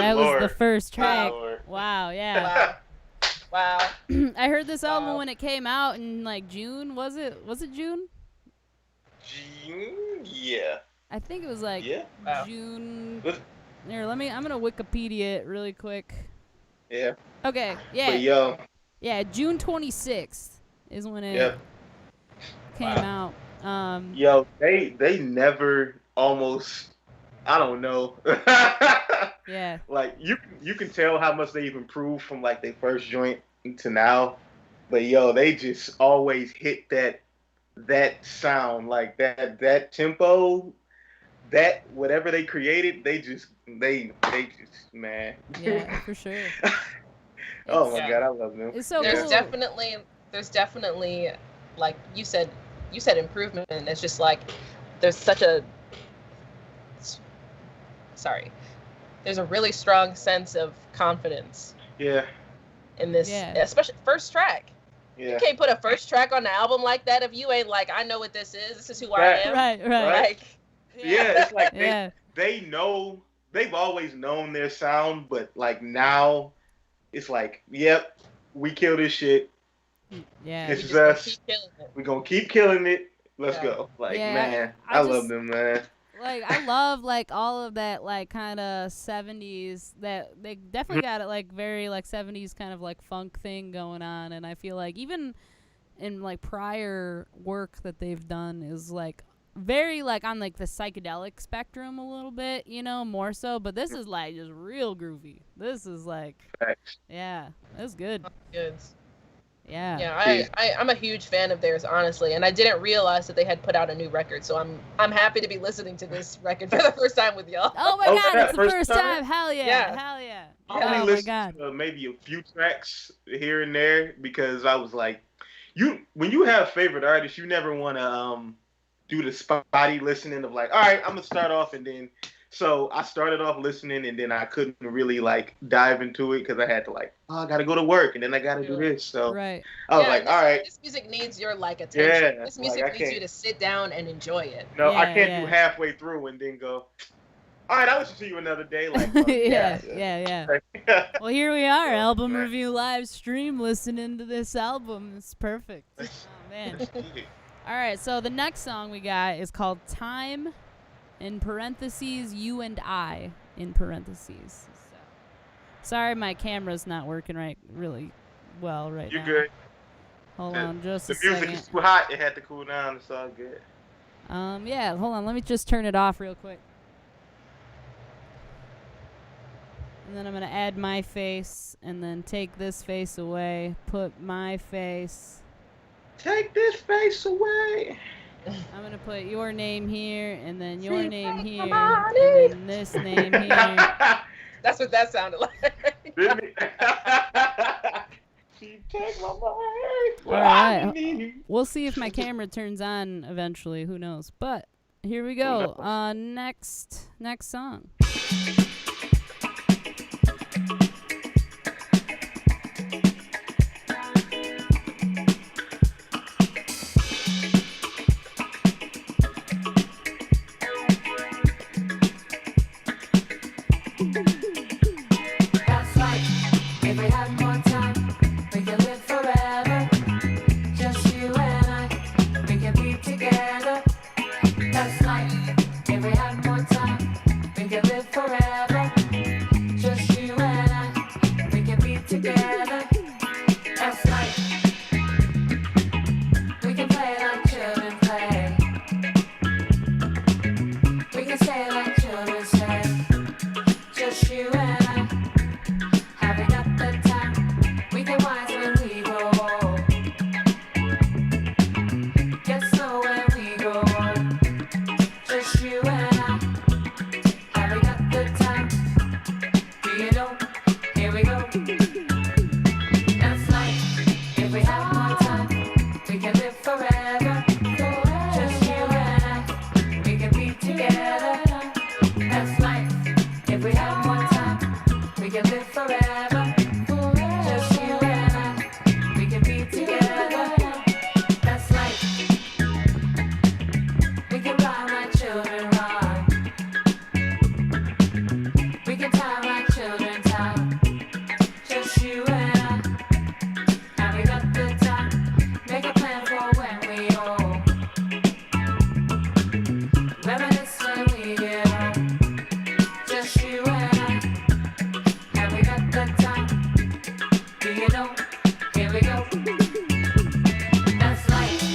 That Lord. was the first track. Lord. Wow, yeah. Wow. I heard this album Wow. when it came out in like June. Was it? Was it June? Yeah. I think it was like Yeah. Wow. June. Was- Here, I'm gonna Wikipedia it really quick. Yeah. Okay, But yeah, yo, June 26th is when it yeah. came out. Yo, they never almost. I don't know. Yeah, Like you can tell how much they've improved from like their first joint to now, but yo, they just always hit that sound, like that tempo, that whatever they created, they just man. yeah, for sure. Oh my Yeah. god, I love them. It's so There's cool. definitely, like you said improvement. And it's just like there's such a there's a really strong sense of confidence Yeah, in this, Yeah. especially first track. yeah. You can't put a first track on the album like that if you ain't like, I know what this is. This is who I Right. am. Right. Like, Yeah, it's like Yeah. they know, they've always known their sound, but like now it's like, yep, we kill this shit. Yeah. This we is just gonna us. keep killing it. We're gonna keep killing it. Let's Yeah. go. Like, Yeah, man, I I love just- them, man. Like I love like all of that like kind of 70s that they definitely got it like very like 70s kind of like funk thing going on, and I feel like even in like prior work that they've done is like very like on like the psychedelic spectrum a little bit, you know, more so, but this is like just real groovy. This is like Facts. yeah, that's good. Good. Yeah. Yeah, I'm a huge fan of theirs, honestly, and I didn't realize that they had put out a new record, so I'm happy to be listening to this record for the first time with y'all. Oh my Oh, god, yeah, it's the first first time? time. Hell yeah. Yeah. Hell yeah. I Yeah. only Oh my listened god. to maybe a few tracks here and there because I was like, when you have favorite artists, you never want to do the spotty listening of like, all right, I'm gonna start off, and then so I started off listening, and then I couldn't really like dive into it because I had to like, oh, I gotta go to work, and then I gotta do this. So Right. I was Yeah, like, this, all right, this music needs your like attention. Yeah, This like, music I needs can't- you to sit down and enjoy it. no, I Yeah, can't yeah. do halfway through and then go, all right, I'll listen to you another day. Like, fuck, yeah. Well, here we are, Oh, album man. review live stream, listening to this album. It's perfect. Oh, man. All right, so the next song we got is called Time, in parentheses, You and I, in parentheses. So, sorry, my camera's not working really well right You're now. good. Hold The- on just The a music second. is too hot. It had to cool down. It's all good. Yeah, hold on. Let me just turn it off real quick. And then I'm going to add my face and then take this face away, put my face. Take this face away. I'm going to put your name here and then your She name take here my money. and then this name here. That's what that sounded like. Didn't it? She take my life. All right. We'll see if my camera turns on eventually. Who knows? But here we go. Next song. That's like if we had more time, we could live forever. Just you and I, we could be together. That's like if we had more time, we could live forever. Just you and I, we could be together. That's like we can play like children play. We can say like children say. Just you and I, having up the time, we can wise when we grow old. Get slow when we grow old. Just you and I, having up the time. Do you know? Here we go. That's like if we have more time, we can live forever. Just you and I, we can be together. That's life. If we have more time, we can live forever. Just you and I, we can be together. That's life. We can rhyme like children rhyme. We can time like children you know? Here we go. That's life.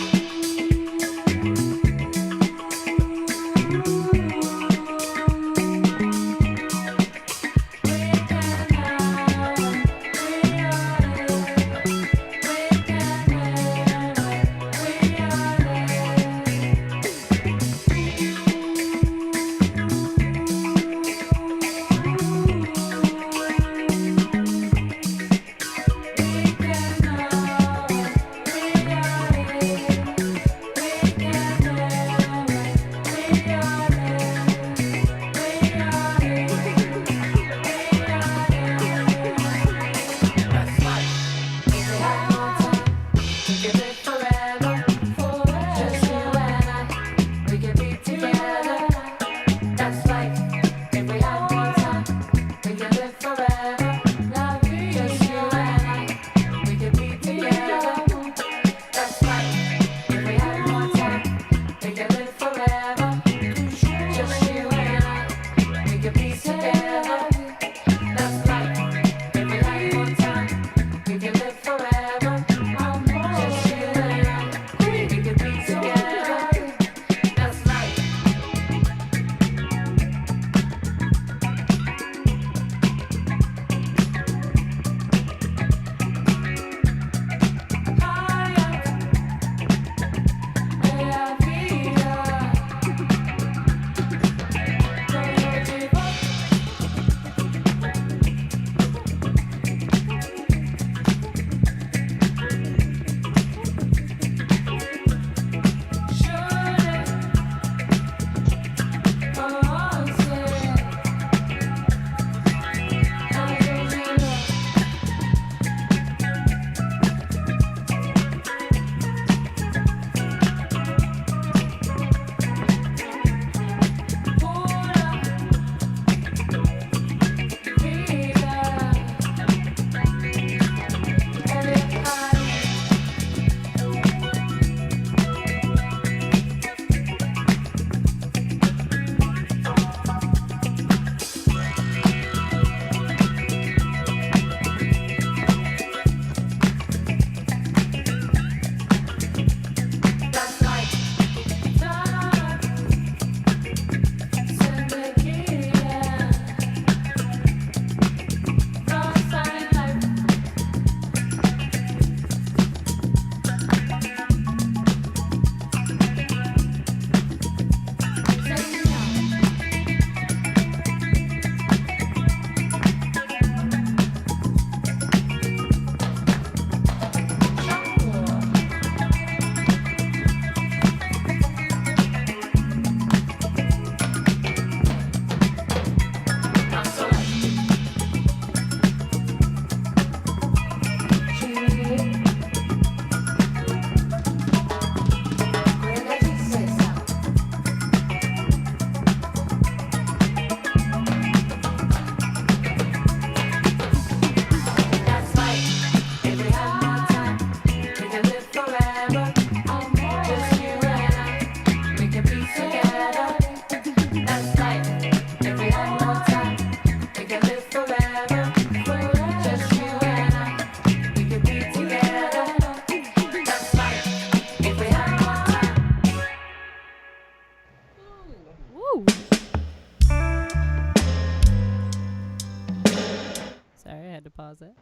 pause it.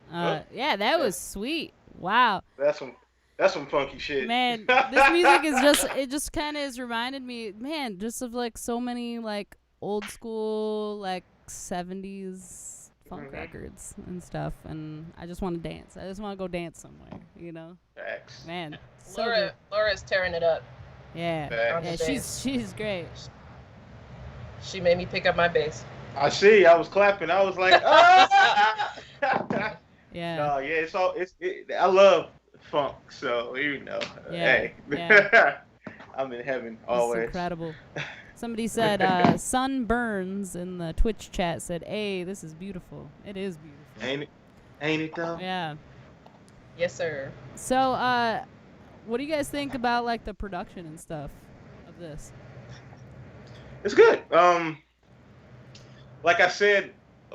Yeah, that was sweet. Wow. That's some funky shit. Man, this music is just kind of has reminded me, man, just of like so many like old school like 70s funk records and stuff, and I just want to dance. I just want to go dance somewhere, you know. Facts. Man, so good. Laura's tearing it up. Yeah, Facts. yeah, she's great. She made me pick up my bass. I see. I was clapping. I was like, ah! Yeah. No, yeah. I love funk, so you know. Yeah, Hey, yeah. I'm in heaven It's always. incredible. Somebody said, Sun Burns in the Twitch chat said, hey, this is beautiful. It is beautiful. Ain't it though? Yeah. Yes, sir. So, what do you guys think about like the production and stuff of this? It's good. Like I said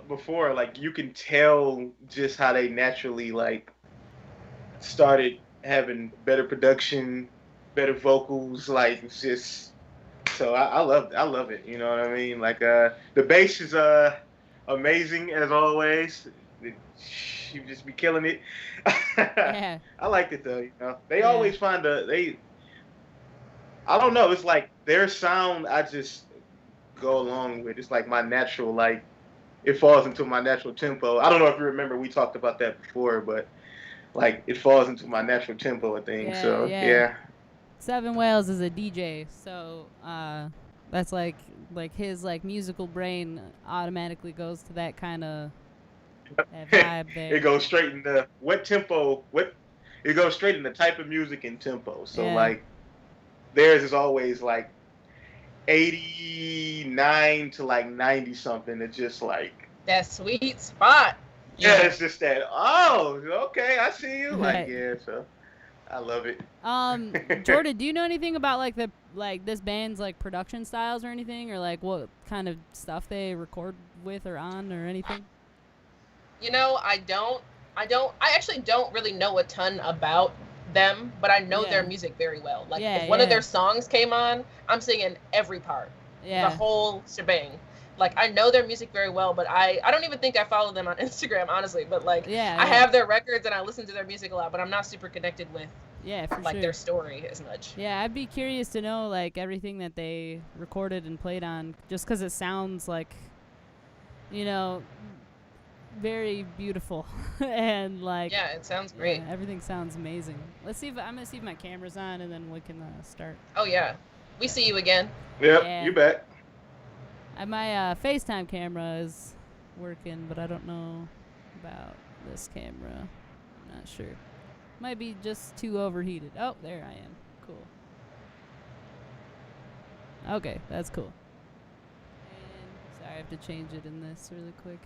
before, like you can tell just how they naturally like started having better production, better vocals. Like it's just so I love it. You know what I mean? Like the bass is amazing as always. She just be killing it. Yeah. I liked it though. You know, they Yeah. always find I don't know. It's like their sound. I just go along with. It's like my natural like. It falls into my natural tempo. I don't know if you remember we talked about that before, but like it falls into my natural tempo of things. Yeah, So yeah. yeah. Seven Whales is a DJ, so that's like his like musical brain automatically goes to that kind of vibe there. It goes straight in the what tempo. It goes straight in the type of music and tempo. So Yeah. like theirs is always like 89 to like 90 something. It's just like That sweet spot. yeah, it's just that. Oh, okay, I see you. Like Right. yeah, so I love it. Jordan, do you know anything about like this band's like production styles or anything, or like what kind of stuff they record with or on or anything? You know, I actually don't really know a ton about them, but I know their Yeah. music very well. Like Yeah, if one of yeah. their songs came on, I'm singing every part, Yeah. the whole shebang. Like I know their music very well, but I don't even think I follow them on Instagram, honestly. But like Yeah. I yeah. have their records and I listen to their music a lot, but I'm not super connected with Yeah, for like sure. their story as much. Yeah, I'd be curious to know like everything that they recorded and played on, just 'cause it sounds like, you know, very beautiful and like Yeah, it sounds great. yeah, everything sounds amazing. I'm gonna see if my camera's on and then we can start. Oh yeah, we see you again. Yep, Yeah. you bet. My FaceTime camera is working, but I don't know about this camera. I'm not sure. Might be just too overheated. Oh, there I am. Cool. Okay, that's cool. And sorry, I have to change it in this really quick.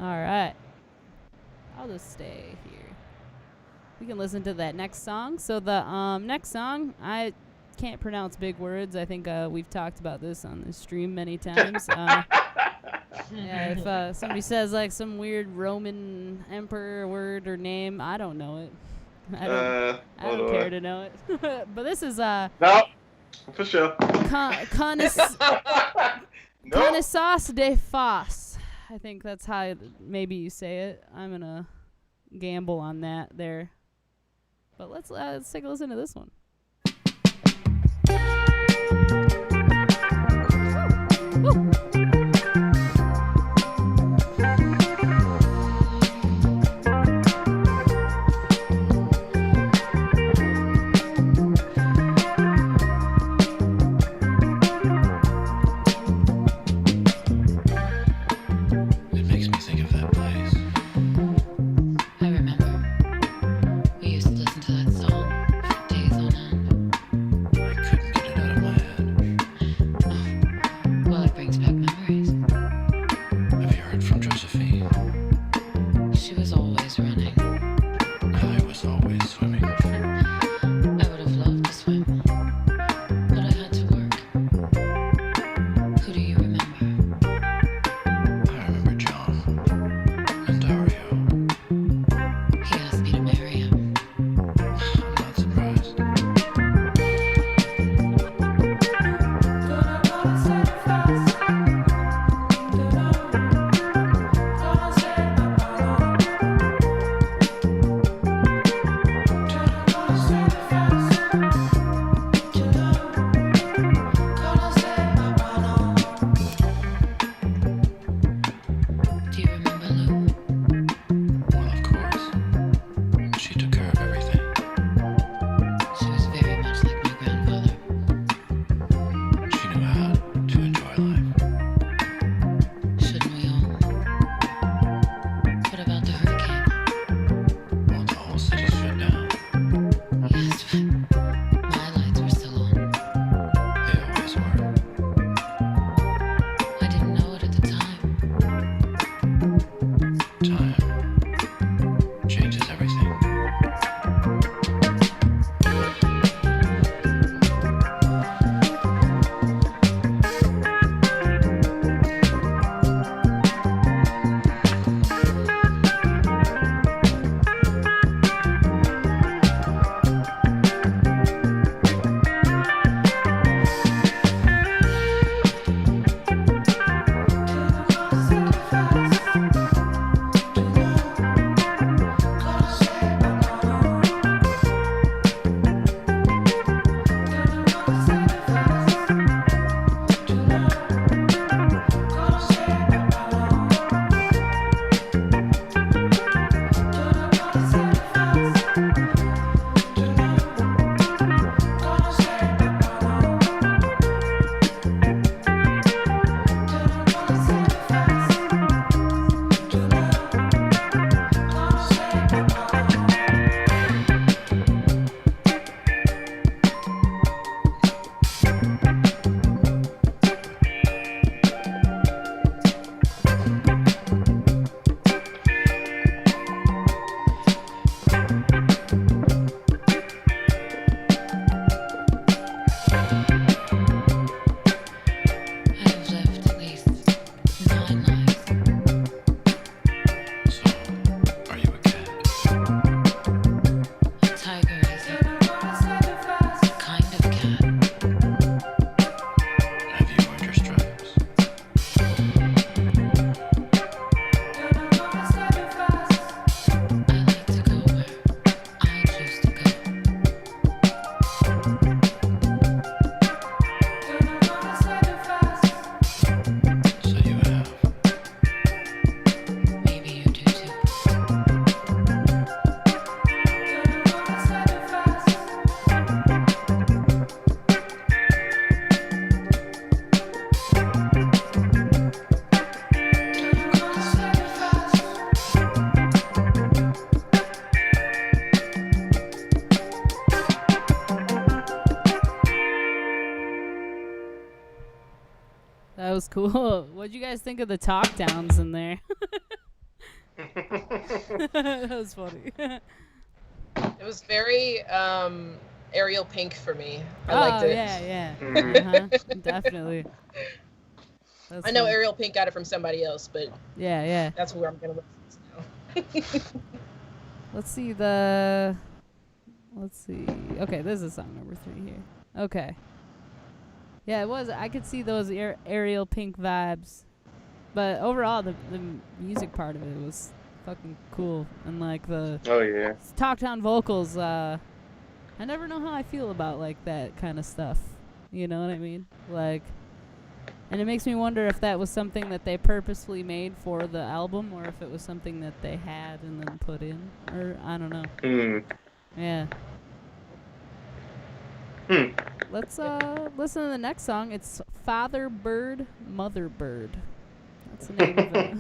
All right. I'll just stay here. We can listen to that next song. So the next song, I can't pronounce big words. I think we've talked about this on the stream many times. Yeah, if somebody says like some weird Roman emperor word or name, I don't know it. I don't Hold on. care to know it. But this is No, for sure. No. Connaissance de Face. I think that's how maybe you say it. I'm gonna gamble on that there. But let's take a listen to this one. Woo. It makes me think of that place. I remember. We used to listen to that song for days on end. I couldn't get it out of my head. Well, it brings back memories. That was cool. What'd you guys think of the talk downs in there? That was funny. It was very Ariel Pink for me. I liked it. Yeah. Mhm. Definitely. That's I know fun. Ariel Pink got it from somebody else, but Yeah. that's where I'm gonna listen now. Let's see. Okay, this is song number 3 here. Okay. Yeah, it was. I could see those Ariel Pink vibes, but overall, the music part of it was fucking cool, and like the Oh yeah. talk down vocals. I never know how I feel about like that kind of stuff. You know what I mean? Like, and it makes me wonder if that was something that they purposefully made for the album, or if it was something that they had and then put in, or I don't know. Mm. Yeah. Hmm. Let's listen to the next song. It's Father Bird, Mother Bird. That's the name of it.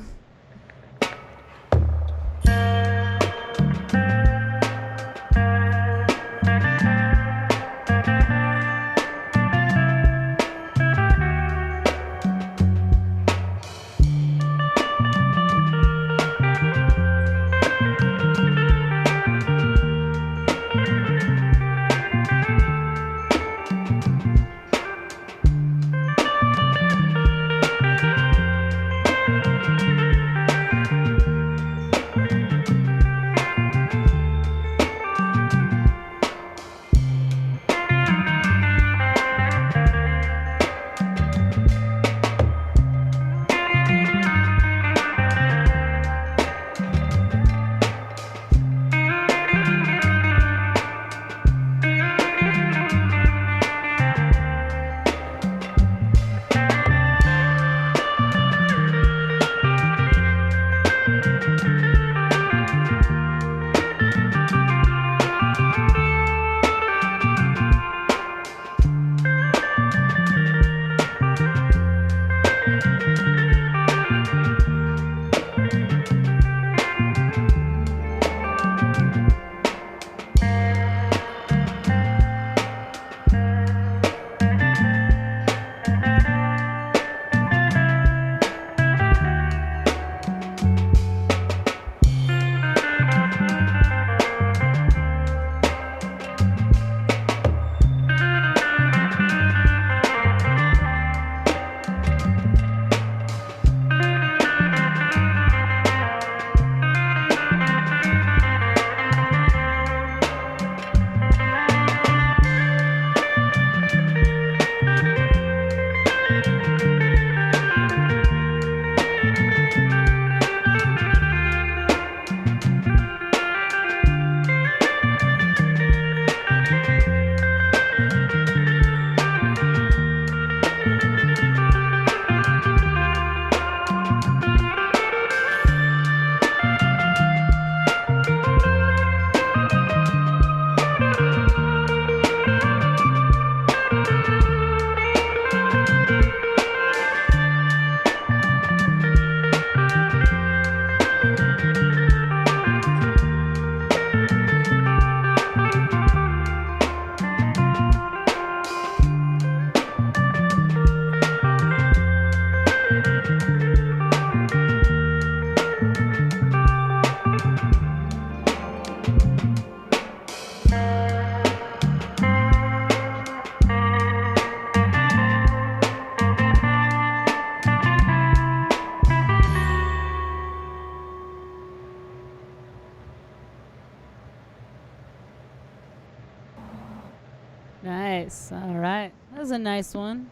Nice. All right. That was a nice one.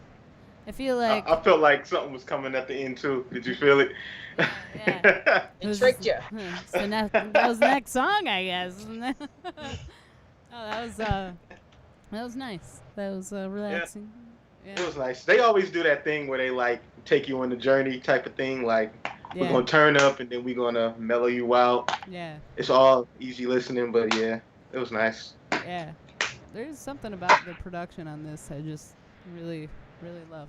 I feel like I felt like something was coming at the end too. Did you feel it? yeah. It tricked you. So that was the next song, I guess. That was nice. That was relaxing. It was nice. They always do that thing where they like take you on the journey type of thing. Like we're gonna turn up and then we're gonna mellow you out. Yeah. It's all easy listening, but yeah, it was nice. Yeah. There's something about the production on this I just really, really love.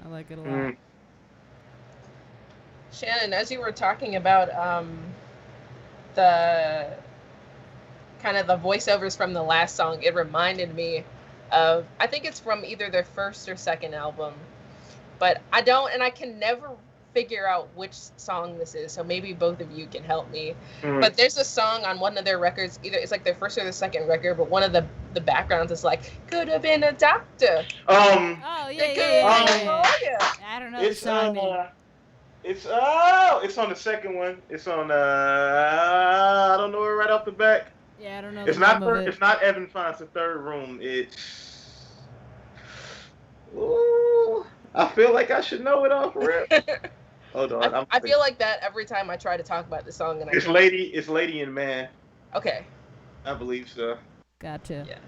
I like it a lot. Mm. Shannon, as you were talking about the kind of the voiceovers from the last song, it reminded me of, I think it's from either their first or second album, but I don't, and I can never figure out which song this is. So maybe both of you can help me. But there's a song on one of their records, either it's like their first or their second record, but one of the backgrounds is like, could have been a doctor. Oh yeah, It yeah, could have yeah, been a yeah. lawyer. I don't know the It's song name. it's on the second one. It's on I don't know it right off the back. Yeah, I don't know It's the not name of it. it's not Evan finds the third room. It's ooh, I feel like I should know it off rip. Hold on. I feel like that every time I try to talk about the song, and I it's can't. Lady and Man. Okay. I believe so. Gotcha. Yeah.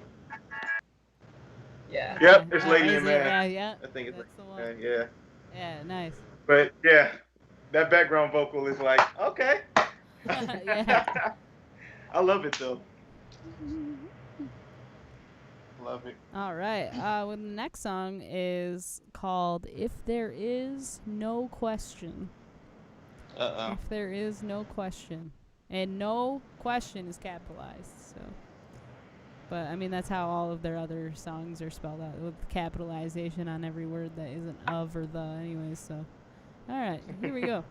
Yeah. Yep, it's Lady is and it? Man. Yeah. I think it's That's the Lady one. and Man, yeah. Yeah, nice. But yeah, that background vocal is like, okay. Yeah. I love it though. Love it. All right. Well, the next song is called "If There Is No Question." If there is no question, and no question is capitalized. So, but I mean that's how all of their other songs are spelled out, with capitalization on every word that isn't of or the. Anyways, so all right, here we go.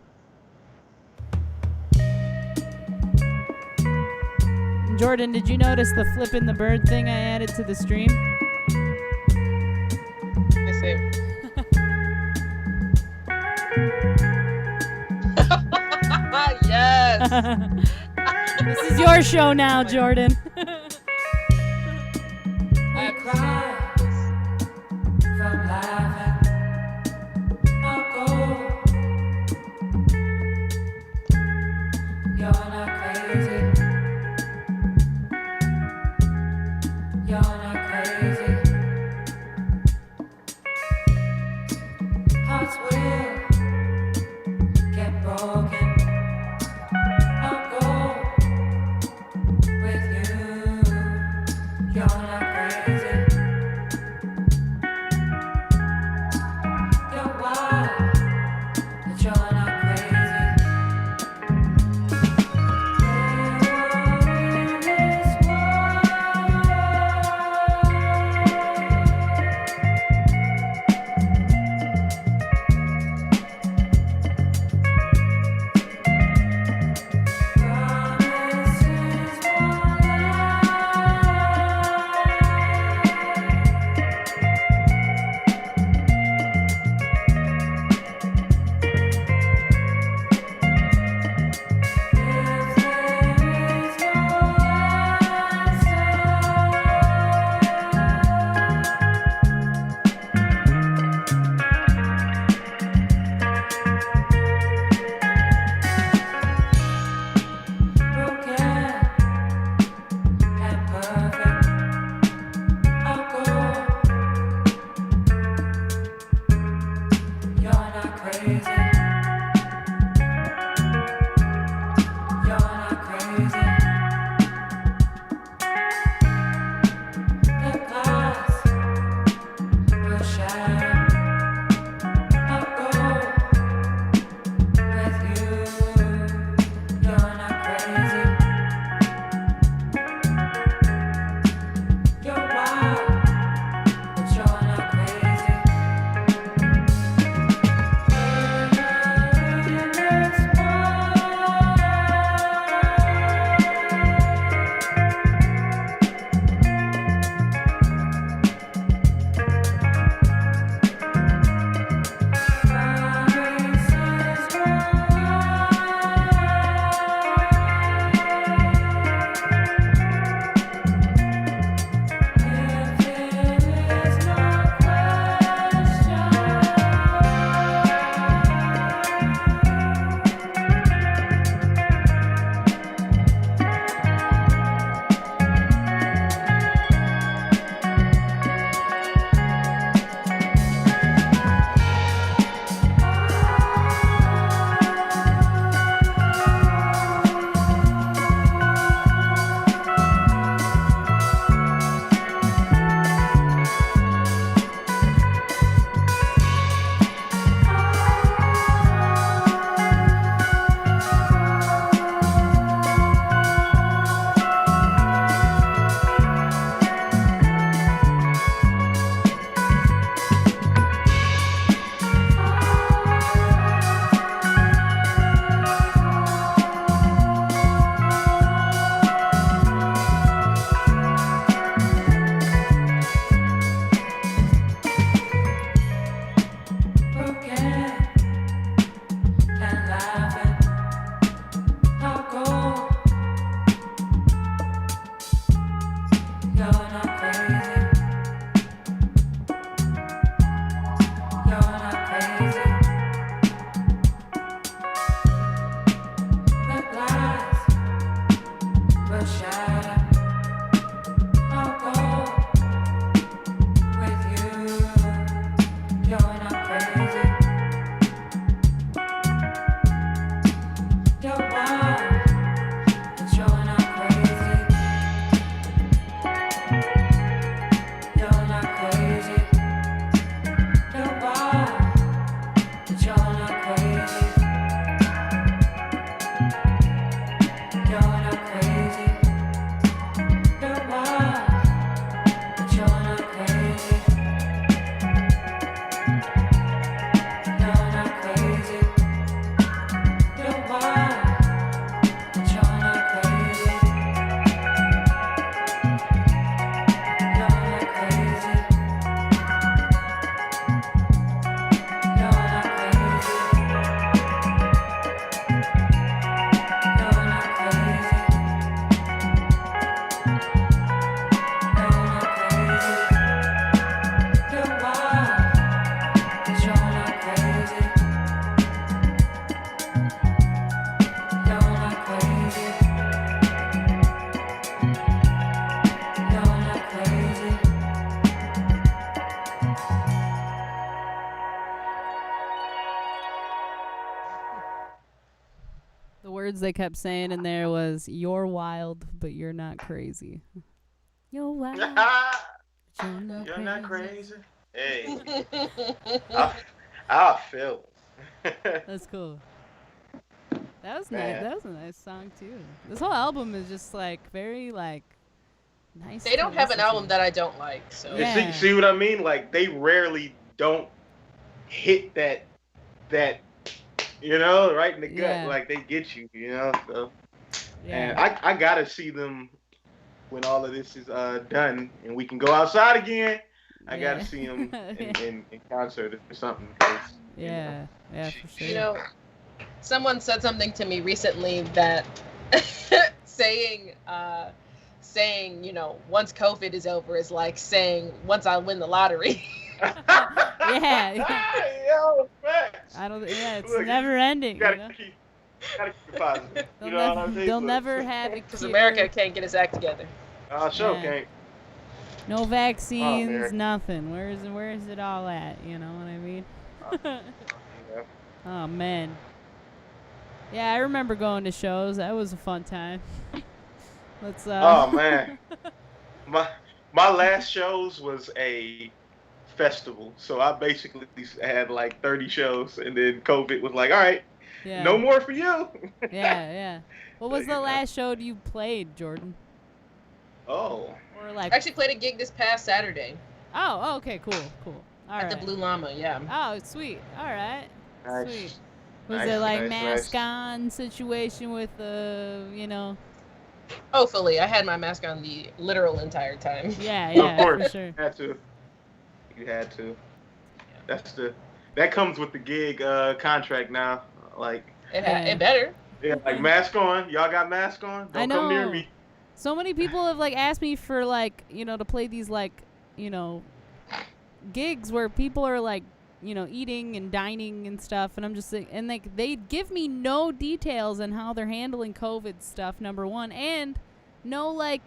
Jordan, did you notice the flipping the bird thing I added to the stream? Let's see. Yes. This is your show now, Jordan. We cry from laughing. I'll go. You're not crazy. You're not crazy. Hearts will get broken. I'll go with you. You're not crazy. You're wild, but you're not crazy. In this promises won't if there is broken and perfect, I'll go. You're not crazy. You're not crazy. The glass will shatter. I'll go with you. You're not crazy. You're wild, but you're not crazy. In words they kept saying in there was, "You're wild, but you're not crazy." You're wild, but You're not crazy. Hey, I feel it. That's cool. That was nice. Man. That was a nice song too. This whole album is just like very like nice. They don't have an album that I don't like, so. And Yeah. see what I mean? Like, they rarely don't hit that, right in the gut. Yeah. Like, they get you, So, Yeah. and I gotta see them when all of this is done and we can go outside again. I gotta see them in concert or something. 'Cause, Yeah, for sure. You know, someone said something to me recently that saying, once COVID is over is like saying, once I win the lottery. yeah. Yo, facts. I don't. Yeah, it's Look, never ending. You gotta You know? keep it positive. They'll You know what never, I'm saying? they'll Look, never have a Because cure. America can't get its act together. Sure Yeah. can't. No vaccines, America. nothing. Where is it all at? You know what I mean? Yeah. Oh man. Yeah, I remember going to shows. That was a fun time. Let's. Oh man, my last shows was a festival, so I basically had like 30 shows, and then COVID was like, all right, Yeah. no more for you. Yeah. What was You the know. last show you played, Jordan? Oh, Or like? I actually played a gig this past Saturday Oh, okay, cool. All at right. the Blue Llama, yeah. Oh, sweet. All right. nice. Sweet. Was Nice, it like nice, mask nice. on situation with Oh, fully. I had my mask on the literal entire time. Yeah, Of course, for sure. you had to. That comes with the gig contract now. Like, Yeah. It better. yeah, like mask on. Y'all got mask on. I Don't come near know. me. So many people have like asked me for like, to play these like, gigs where people are like, eating and dining and stuff, and I'm just like, and like they give me no details on how they're handling COVID stuff, number one, and no like,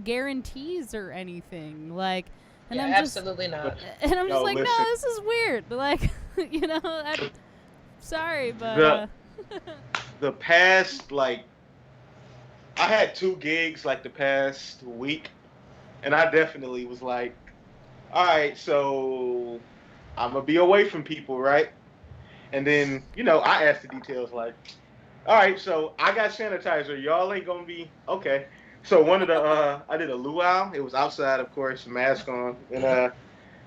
guarantees or anything. Like, and Yeah, I'm just absolutely not. and I'm No, just like, no, listen. this is weird. Like, I'm sorry, but The- The past, like, I had 2 gigs like the past week, and I definitely was like, all right, so I'm gonna be away from people, right? And then, I asked the details like, all right, so I got sanitizer, y'all ain't gonna be okay. So one of the I did a luau. It was outside, of course, mask on, and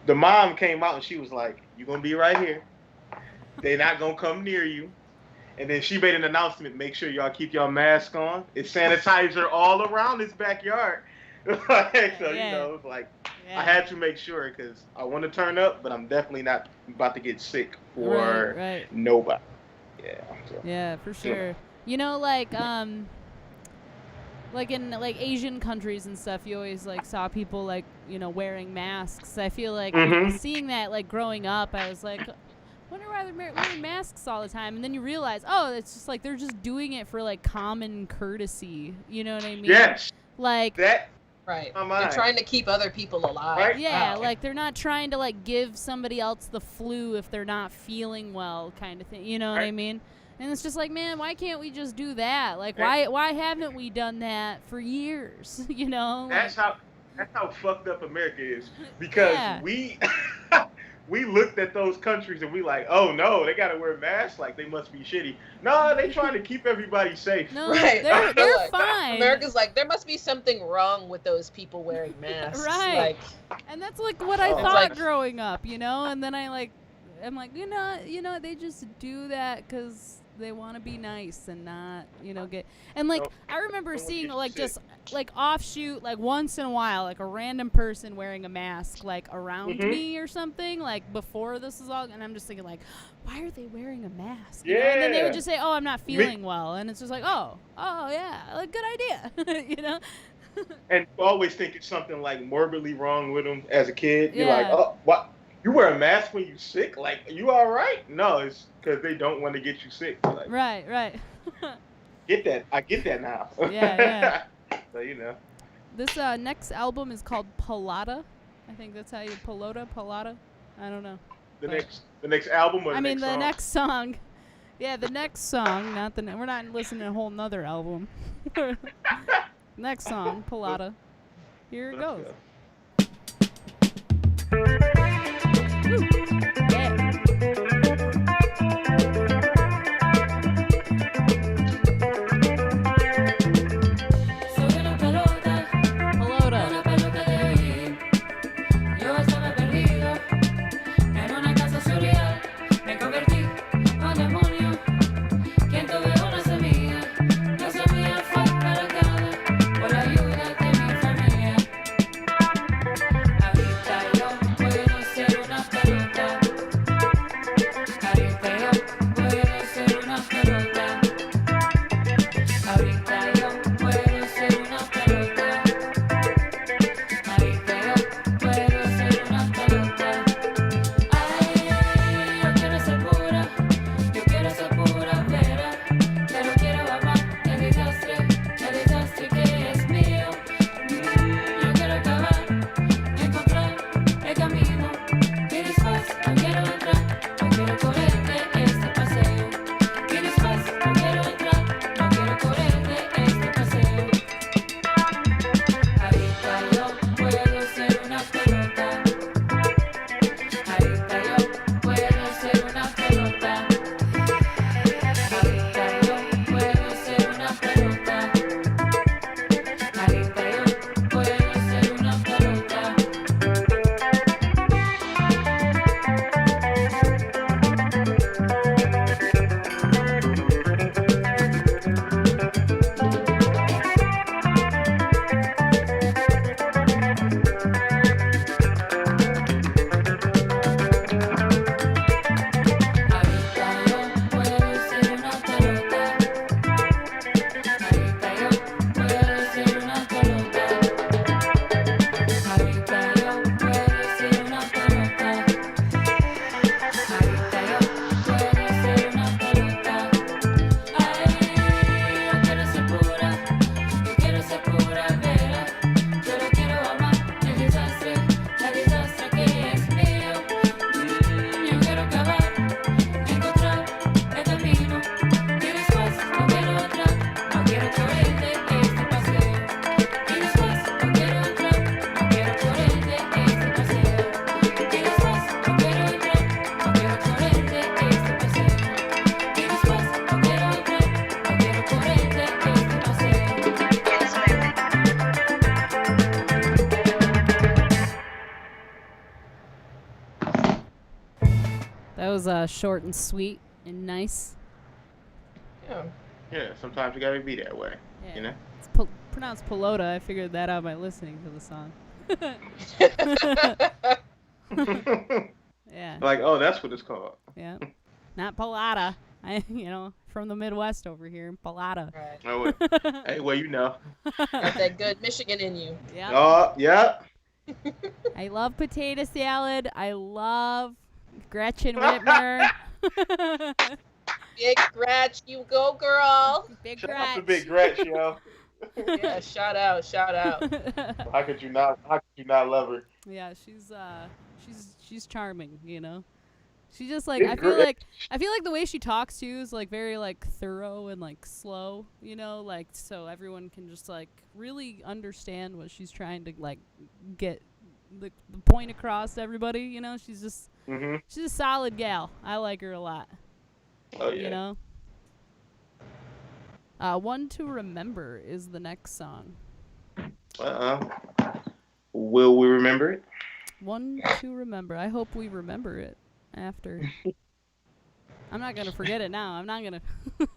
the mom came out and she was like, "You gonna be right here. They're not gonna come near you." And then she made an announcement: make sure y'all keep y'all mask on. It's sanitizer all around this backyard. Like, so Yeah. it's like yeah. I had to make sure because I want to turn up, but I'm definitely not about to get sick for right. nobody. Yeah. So. Yeah, for sure. Like in like Asian countries and stuff, you always like saw people like, wearing masks. I feel like Mhm. seeing that like growing up, I was like, wonder why they're wearing masks all the time. And then you realize, oh, it's just like they're just doing it for like common courtesy. You know what I mean? Yes. Like That. Right. My They're mind. trying to keep other people alive. Right? yeah, Wow. like they're not trying to like give somebody else the flu if they're not feeling well, kind of thing. You know what I Right. mean? And it's just like, man, why can't we just do that? Like, Right. why haven't we done that for years? That's how fucked up America is because Yeah. we we looked at those countries and we like, oh no, they gotta wear masks, like they must be shitty. No, they trying to keep everybody safe. No, Right. they're Like, fine. America's like, there must be something wrong with those people wearing masks. Right. Like, And that's like what I Oh. thought Like- growing up, and then I'm like, they just do that because they want to be nice and not, get. And like, Nope. I remember Don't seeing get like sick. just like offshoot, like once in a while, like a random person wearing a mask like around Mhm. me or something, like before this is all, and I'm just thinking like, why are they wearing a mask? And then they Yeah. would just say, oh, I'm not feeling well, and it's just like, oh yeah, like good idea, And you always think it's something like morbidly wrong with them as a kid. You're like, Yeah. oh, what? You wear a mask when you sick? Like, you all right? No, it's because they don't want to get you sick. Like, right. get that. I get that now. Yeah. So This next album is called Palada. I think that's how you Palada. I don't know. the But- next album or the I mean, next the song? next song, Yeah, the next song, we're not listening to a whole nother album. Next song, Pallotta. Here it goes. Woo. Yeah. Soy una pelota, Pallotta. una pelota de hoy. Yo estaba perdido en una casa surreal. Me convertí en un demonio. Quien tuve una semilla, no semilla fue arrancada por la ayuda de mi familia. Ahorita yo puedo ser una pelota. Ahorita yo puedo ser una pelota. Ahorita yo puedo ser una pelota. Ahorita yo puedo ser una pelota. Ay, yo quiero ser pura vera. Pero quiero amar el desastre que es mío. Yo quiero acabar, encontrar el camino. Y después no quiero entrar, no quiero correr de este paseo. Y después no quiero entrar, no quiero correr de este paseo. Ahorita yo puedo ser una pelota. Ahorita yo puedo ser una pelota. Ahorita yo puedo ser una pelota. Ahorita yo puedo ser una pelota. Ahorita yo puedo ser una pelota. Ahorita yo puedo ser una pelota. Ahorita yo puedo ser una pelota. Ahorita yo puedo ser una pelota. Ay, yo quiero ser pura vera. Yo no quiero amar el desastre que es mío. Yo quiero acabar, encontrar el camino. Y después no quiero entrar, no quiero correr de este paseo. Y después no quiero entrar, no quiero correr de este paseo. Y después no quiero entrar, no quiero correr de este paseo. Y después no quiero entrar, no quiero correr de este paseo. That was short and sweet and nice. Yeah. Yeah, sometimes you gotta be that way. Yeah. You know? It's pronounced Pallotta. I figured that out by listening to the song. Yeah. Like, oh, that's what it's called. Yeah. Not Pallotta. From the Midwest over here, Pallotta. Right. Oh, well. Hey, well, you know. Got that good Michigan in you. Yeah. Oh, yeah. I love potato salad. I love Gretchen Whitmer. Big Gretch, you go, girl. Big Shout out to Gretch. Big Gretch, yo. Yeah, shout out. How could you not love her? Yeah, she's charming, She just like Big I feel Gretch. like the way she talks too is like very like thorough and like slow, like so everyone can just like really understand what she's trying to like get the point across to everybody, She's just Mm-hmm. she's a solid gal. I like her a lot. Oh, yeah. One to Remember is the next song. Will we remember it? One to Remember. I hope we remember it after. I'm not gonna forget it now. I'm not gonna forget.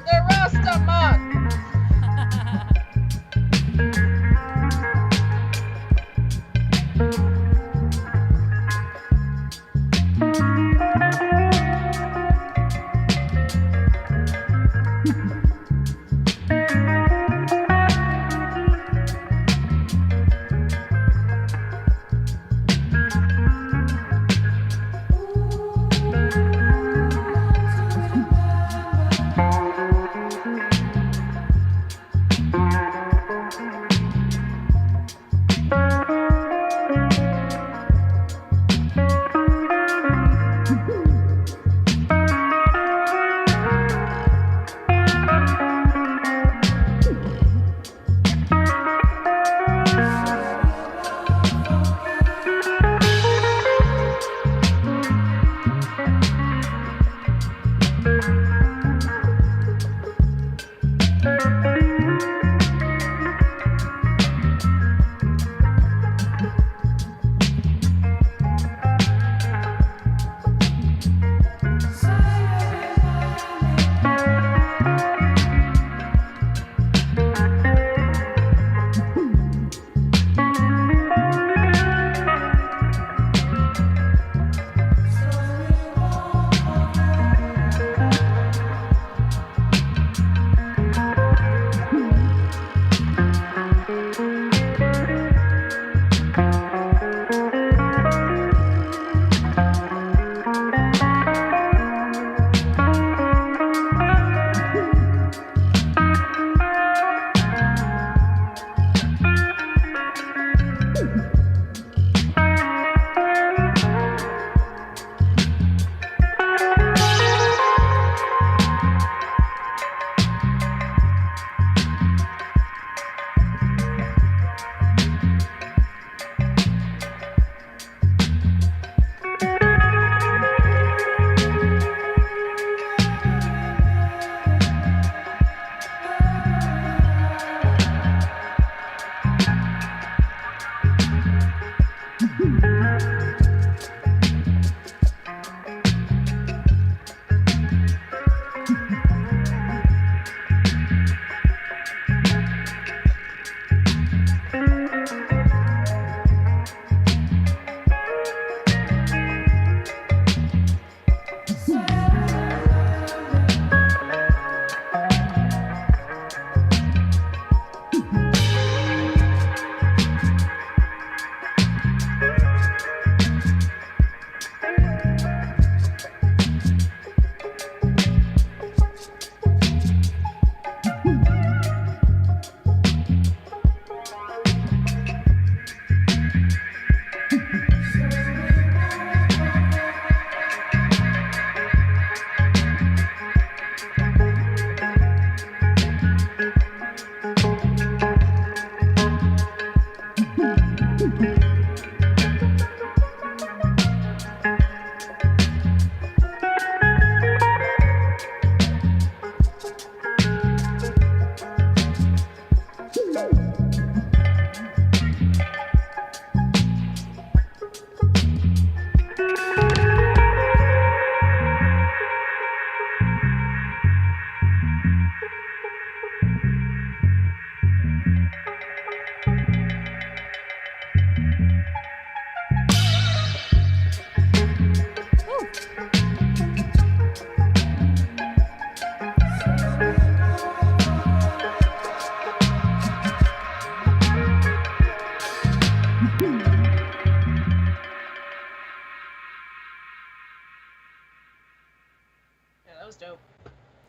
The Rastaman.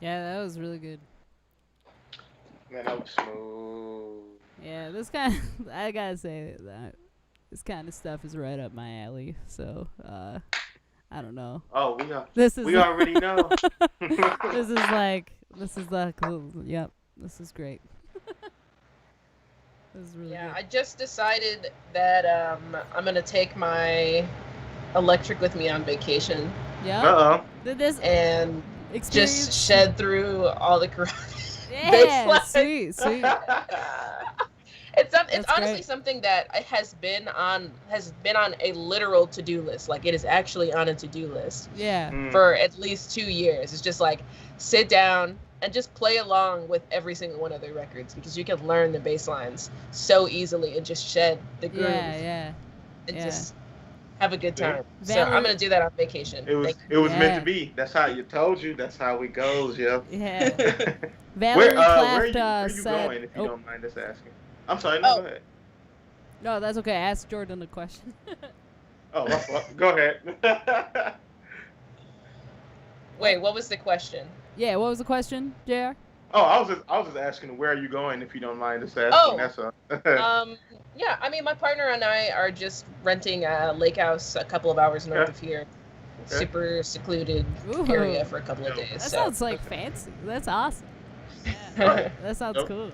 Yeah, that was really good. Man, that was smooth. Yeah, this kind of, I gotta say that this kind of stuff is right up my alley. So, I don't know. Oh, This is we already know. this is like, yep, this is great. This is really Yeah, good. I just decided that I'm gonna take my electric with me on vacation Yep. Uh-oh. This and experience. just shed through all the karate. Yeah, baseline. sweet. It's That's honestly great. something that has been on a literal to-do list. Like, it is actually on a to-do list Yeah. Mm. for at least 2 years. It's just like sit down and just play along with every single one of their records, because you can learn the bass lines so easily and just shed the groove Yeah. and yeah. just have a good Yeah. time. So Valerie- I'm gonna do that on vacation. It was Thank meant Yeah. to be. That's how you told you. That's how it goes, yeah. Yeah. where Valerie where Claft are you said. going, if you Oh, don't mind us asking? I'm sorry, no, Oh. go ahead. no, that's okay. Ask Jordan a question. Oh, my fault. Go ahead. Wait, what was the question? Yeah, what was the question, JR? Oh, I was just asking, where are you going, if you don't mind us asking? Oh. That's all. Yeah, I mean, my partner and I are just renting a lake house a couple of hours north of here. Okay. Super secluded Ooh. area for a couple of Yeah. days. That so. sounds like fancy. That's awesome. That sounds Nope. cool.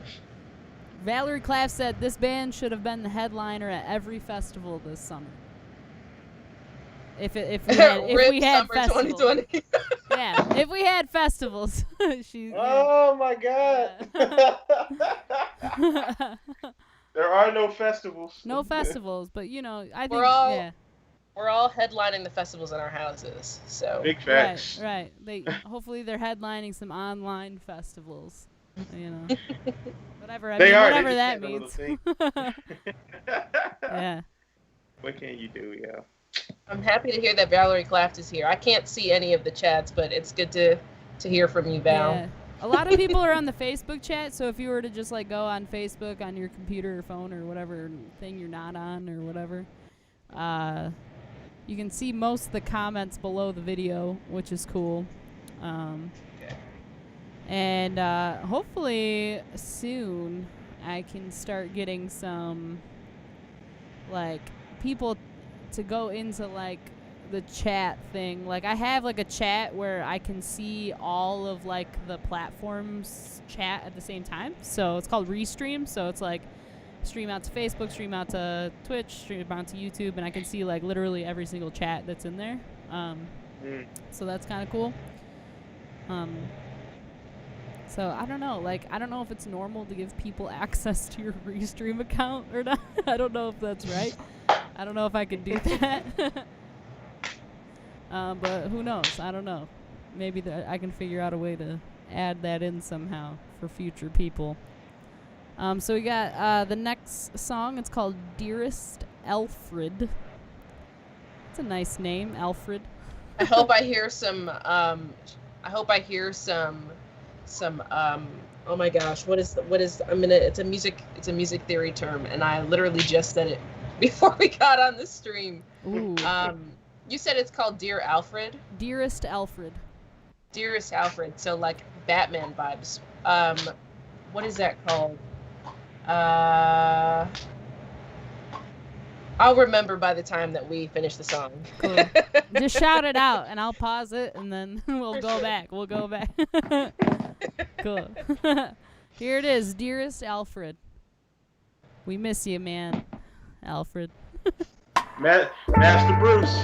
Valerie Claff said this band should have been the headliner at every festival this summer. If we had, Rip if we had summer festivals, 2020. yeah, if we had festivals, she. Oh my God. Yeah. There are no festivals. No festivals, but you know, I think We're all- yeah, We're all headlining the festivals in our houses. So Big facts. right. They hopefully they're headlining some online festivals. You know, whatever. I They mean, are. whatever They that just means. got a little Yeah. What can you do, yeah? I'm happy to hear that Valerie Claft is here. I can't see any of the chats, but it's good to hear from you, Val. Yeah. A lot of people are on the Facebook chat, so if you were to just like go on Facebook on your computer or phone or whatever thing you're not on or whatever, you can see most of the comments below the video, which is cool. And hopefully soon I can start getting some like people to go into like the chat thing. Like I have like a chat where I can see all of like the platforms chat at the same time. So it's called Restream. So it's like stream out to Facebook, stream out to Twitch, stream out to YouTube, and I can see like literally every single chat that's in there. So that's kind of cool. So I don't know, like I don't know if it's normal to give people access to your Restream account or not. I don't know if that's right. I don't know if I can do that. But who knows? I don't know. Maybe I can figure out a way to add that in somehow for future people. So we got the next song. It's called Dearest Alfred. It's a nice name, Alfred. I hope I hear some. Oh my gosh, what is? It's a music theory term, and I literally just said it before we got on the stream. Ooh. You said it's called Dear Alfred. Dearest Alfred. Dearest Alfred. So like Batman vibes. What is that called? I'll remember by the time that we finish the song. Cool. Just shout it out, and I'll pause it, and then we'll go back. We'll go back. Cool. Here it is, Dearest Alfred. We miss you, man, Alfred. Master Bruce.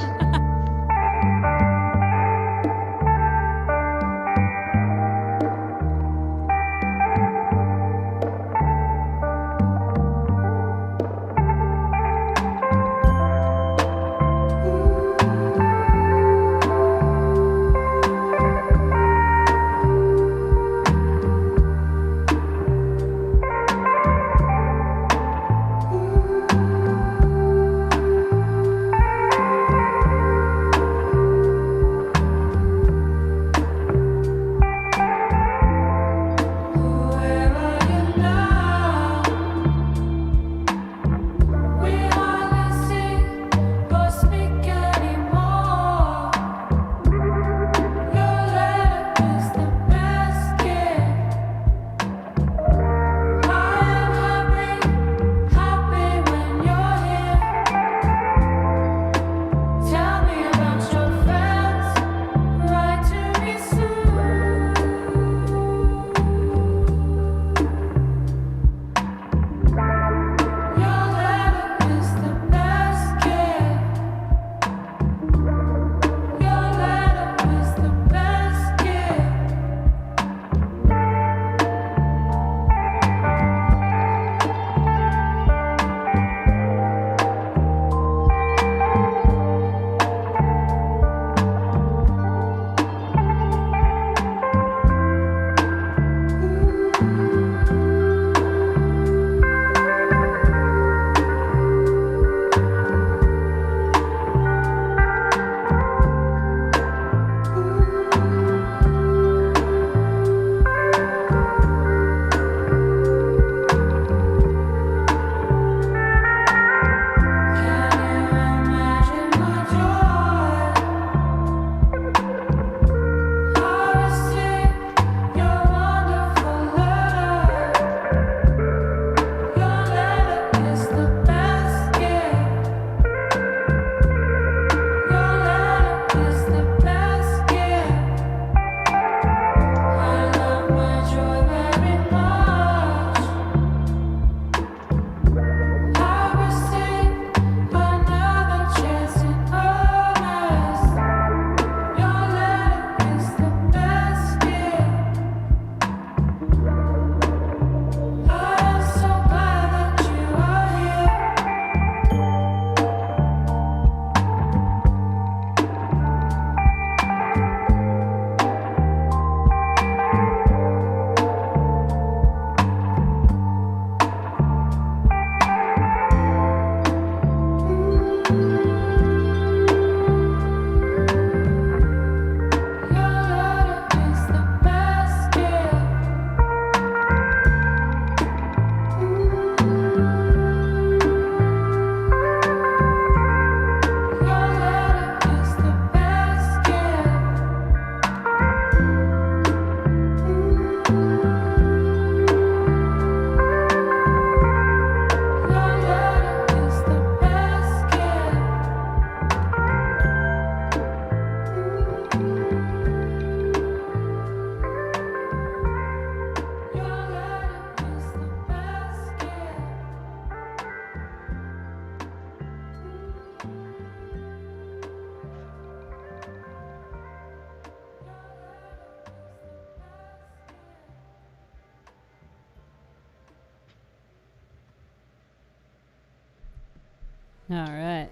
All right.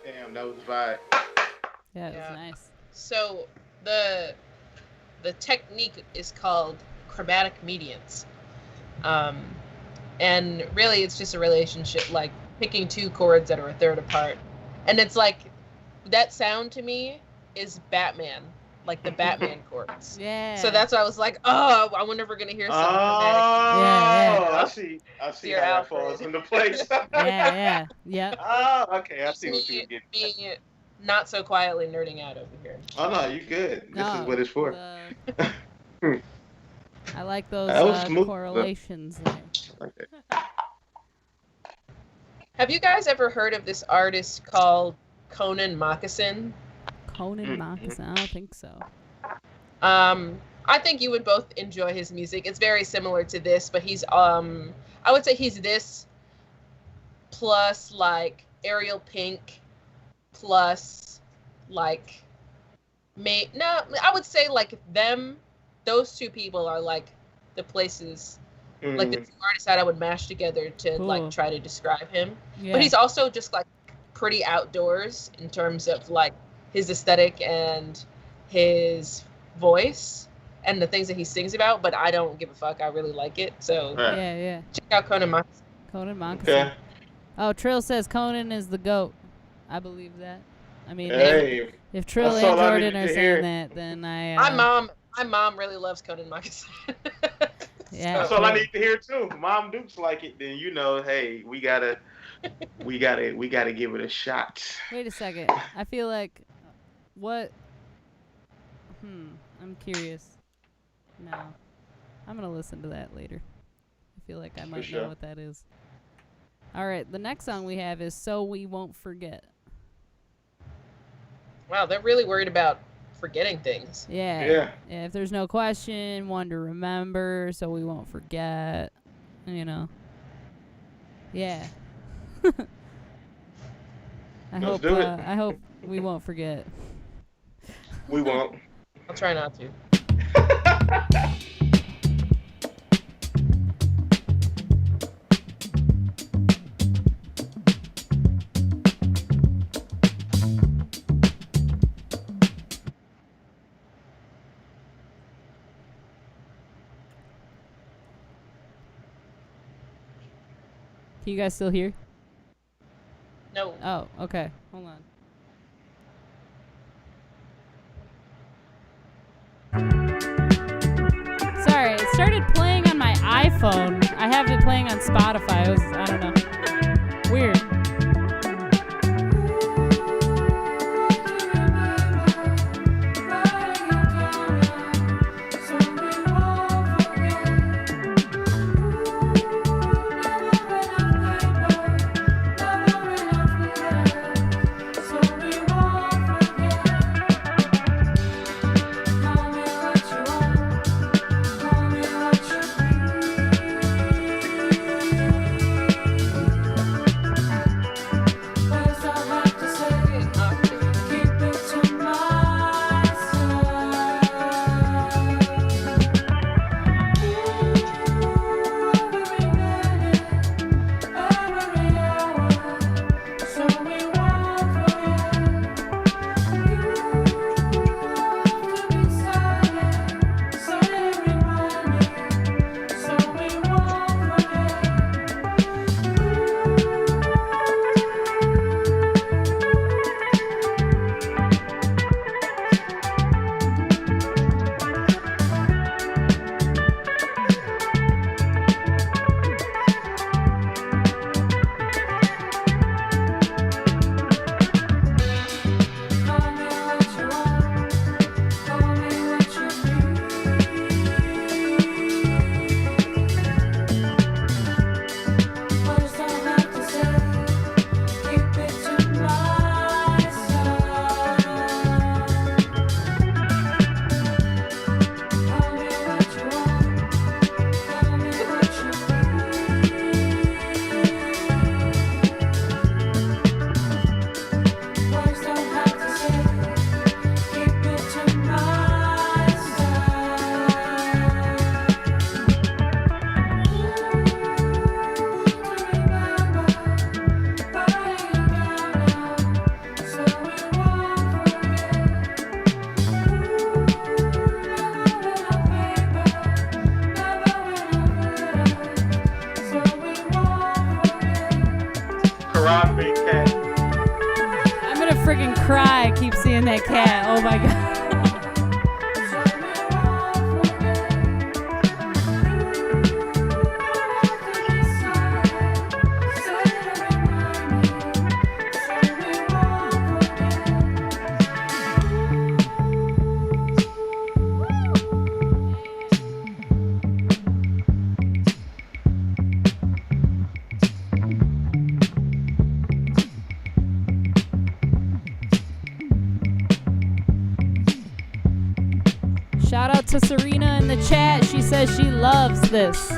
Damn, that was vibe. Yeah, it Yeah. was nice. So the technique is called chromatic medians. And really it's just a relationship, like picking two chords that are a third apart. And it's like that sound to me is Batman, like the Batman chords. Yeah. So that's why I was like, oh, I wonder if we're gonna hear some chromatic. Yeah, I see Dear how that Alfred. falls into place. Yeah. Yep. Oh, okay, I see what you were getting. Me not so quietly nerding out over here. Oh no, you good. This No, is what it's for. I like those That was smooth, though. correlations there. Like that. Have you guys ever heard of this artist called Conan Moccasin? Conan Mm-mm. Moccasin. I don't think so. I think you would both enjoy his music. It's very similar to this, but he's I would say he's this plus like Ariel Pink plus like I would say like those two people are like the places like the two artists that I would mash together to Cool. like try to describe him. Yeah. But he's also just like pretty outdoors in terms of like his aesthetic and his voice and the things that he sings about, but I don't give a fuck. I really like it. So Right. Yeah. check out Conan Moccasin. Conan Moccasin. Okay. Oh, Trill says Conan is the GOAT. I believe that. I mean, Hey, if Trill that's and all I Jordan needed are to saying hear. that, then I. My mom really loves Conan Moccasin. Yeah. that's all I need to hear too. Mom Dukes like it, then you know, hey, we gotta give it a shot. Wait a second. I feel like what? I'm curious. No, I'm gonna listen to that later. I feel like I might sure. know what that is. All right, the next song we have is "So We Won't Forget." Wow, they're really worried about forgetting things. Yeah. If there's no question, one to remember, so we won't forget. You know. Yeah. Let's do it. I hope we won't forget. We won't. I'll try not to. Can you guys still hear? No. Oh, okay. Hold on. Sorry, it started playing on my iPhone. I have it playing on Spotify. I don't know. Weird. and that cat. Oh my god. Shout out to Serena in the chat. She says she loves this.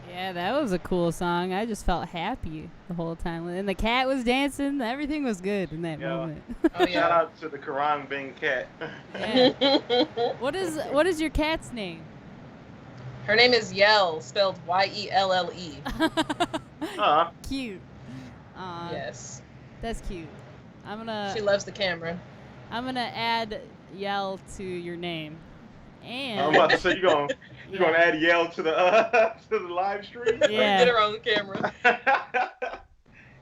Yeah, that was a cool song. I just felt happy the whole time. And the cat was dancing. Everything was good in that Yeah. moment. Oh Shout yeah. out to the Karang Bing cat. Yeah. What is your cat's name? Her name is Yell, spelled Y-E-L-L-E. Cute. Aw, Yes. that's cute. She loves the camera. I'm gonna add Yell to your name. And I'm about to say you're gonna add Yell to the to the live stream. Yeah. Get her on the camera.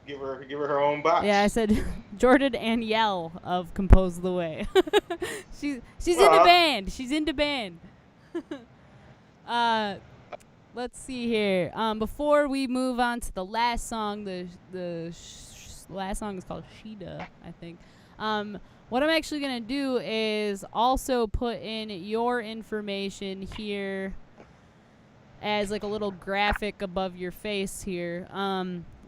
give her own box. yeah, I said Jordan and Yell of Compose the Way. she's into Well, band. She's into band. Let's see here. Before we move on to the last song, last song is called Sheeta, I think. What I'm actually gonna do is also put in your information here as like a little graphic above your face here.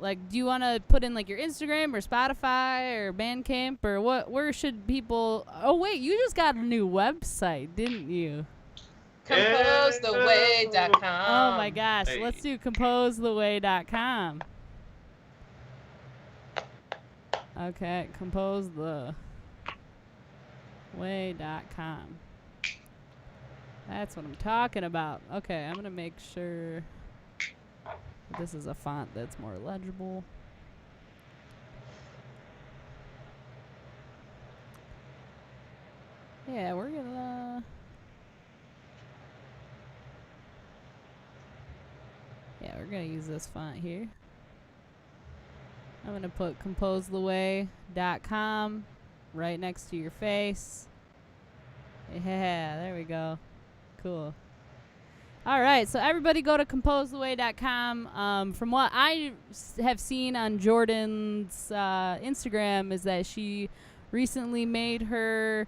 Like, do you want to put in like your Instagram or Spotify or Bandcamp or what? Where should people? Oh wait, you just got a new website, didn't you? ComposeTheWay.com. Oh my gosh, Hey. let's do ComposeTheWay.com. Okay, ComposeTheWay.com. That's what I'm talking about. Okay, I'm gonna make sure this is a font that's more legible. Yeah, we're gonna. Yeah, we're gonna use this font here. I'm gonna put ComposeTheWay.com right next to your face. Yeah, there we go. Cool. All right, so everybody go to ComposeTheWay.com. From what I have seen on Jordan's Instagram is that she recently made her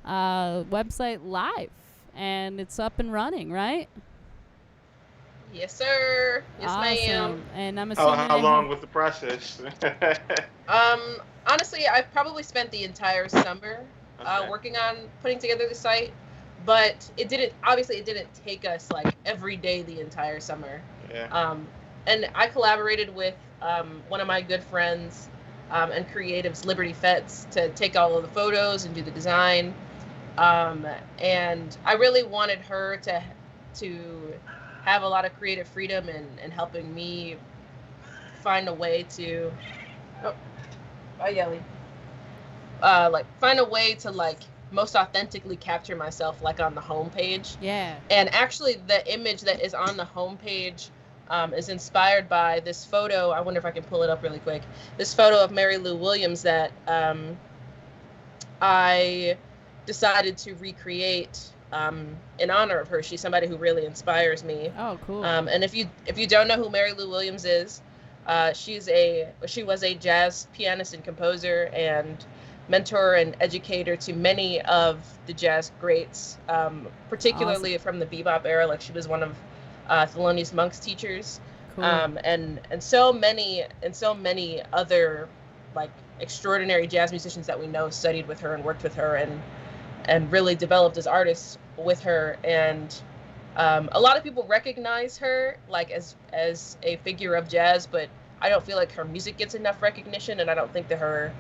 website live, and it's up and running, right? Yes, sir. Yes, ma'am. Awesome. And I'm assuming How long was the process? Honestly, I probably spent the entire summer Okay. working on putting together the site, but it didn't take us like every day the entire summer. Yeah. And I collaborated with one of my good friends and creatives, Liberty Fetz, to take all of the photos and do the design. And I really wanted her to have a lot of creative freedom and helping me find a way to bye Yelly. Like find a way to like most authentically capture myself, like on the homepage. Yeah. And actually, the image that is on the homepage is inspired by this photo. I wonder if I can pull it up really quick. This photo of Mary Lou Williams that I decided to recreate in honor of her. She's somebody who really inspires me. Oh, cool. And if you don't know who Mary Lou Williams is, she was a jazz pianist and composer and mentor and educator to many of the jazz greats, particularly from the bebop era. Like, she was one of Thelonious Monk's teachers, Cool. and so many other like extraordinary jazz musicians that we know studied with her and worked with her and really developed as artists with her. And a lot of people recognize her like as a figure of jazz, but I don't feel like her music gets enough recognition, and I don't think that her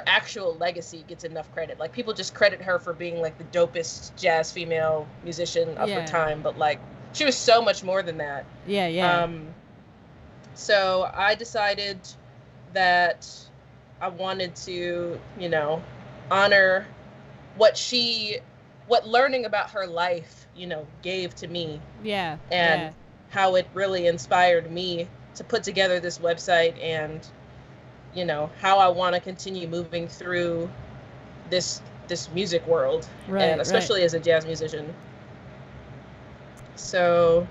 actual legacy gets enough credit. Like, people just credit her for being like the dopest jazz female musician of her time, but like she was so much more than that. Yeah. So I decided that I wanted to, honor what learning about her life, gave to me. Yeah. And how it really inspired me to put together this website, and how I want to continue moving through this music world, Right, and especially as a jazz musician. So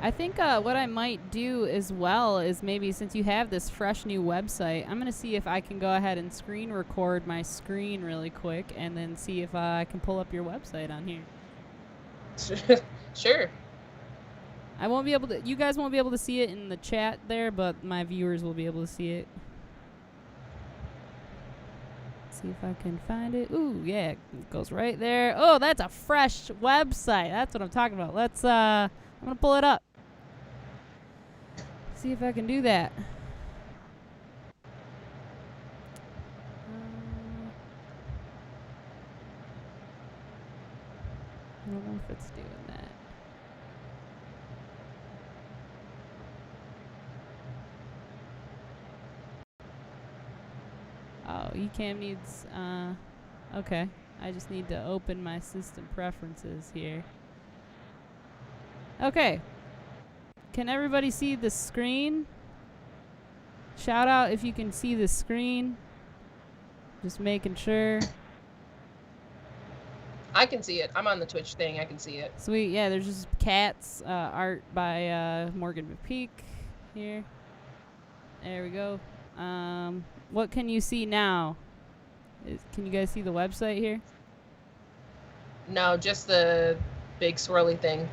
I think what I might do as well is, maybe since you have this fresh new website, I'm going to see if I can go ahead and screen record my screen really quick, and then see if I can pull up your website on here. Sure. I won't be able to, you guys won't be able to see it in the chat there, but my viewers will be able to see it. See if I can find it. Ooh, yeah, it goes right there. Oh, that's a fresh website. That's what I'm talking about. Let's, I'm going to pull it up. See if I can do that. I don't know if it's doing that. Oh, Ecamm needs, okay. I just need to open my system preferences here. Okay. Can everybody see the screen? Shout out if you can see the screen. Just making sure. I can see it. I'm on the Twitch thing. I can see it. Sweet. Yeah, there's just cats, art by Morgan McPeak here. There we go. What can you see now? Can you guys see the website here? No, just the big swirly thing.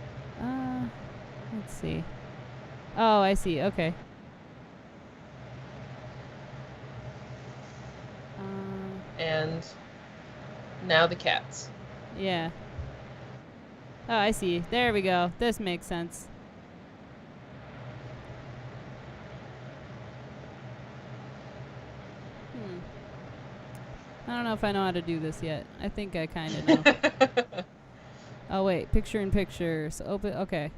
Let's see. Oh, I see. Okay. And now the cats. Yeah. Oh, I see. There we go. This makes sense. I don't know if I know how to do this yet. I think I kind of know. Oh, wait. Picture in picture. So open. Okay.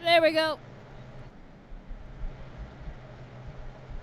There we go.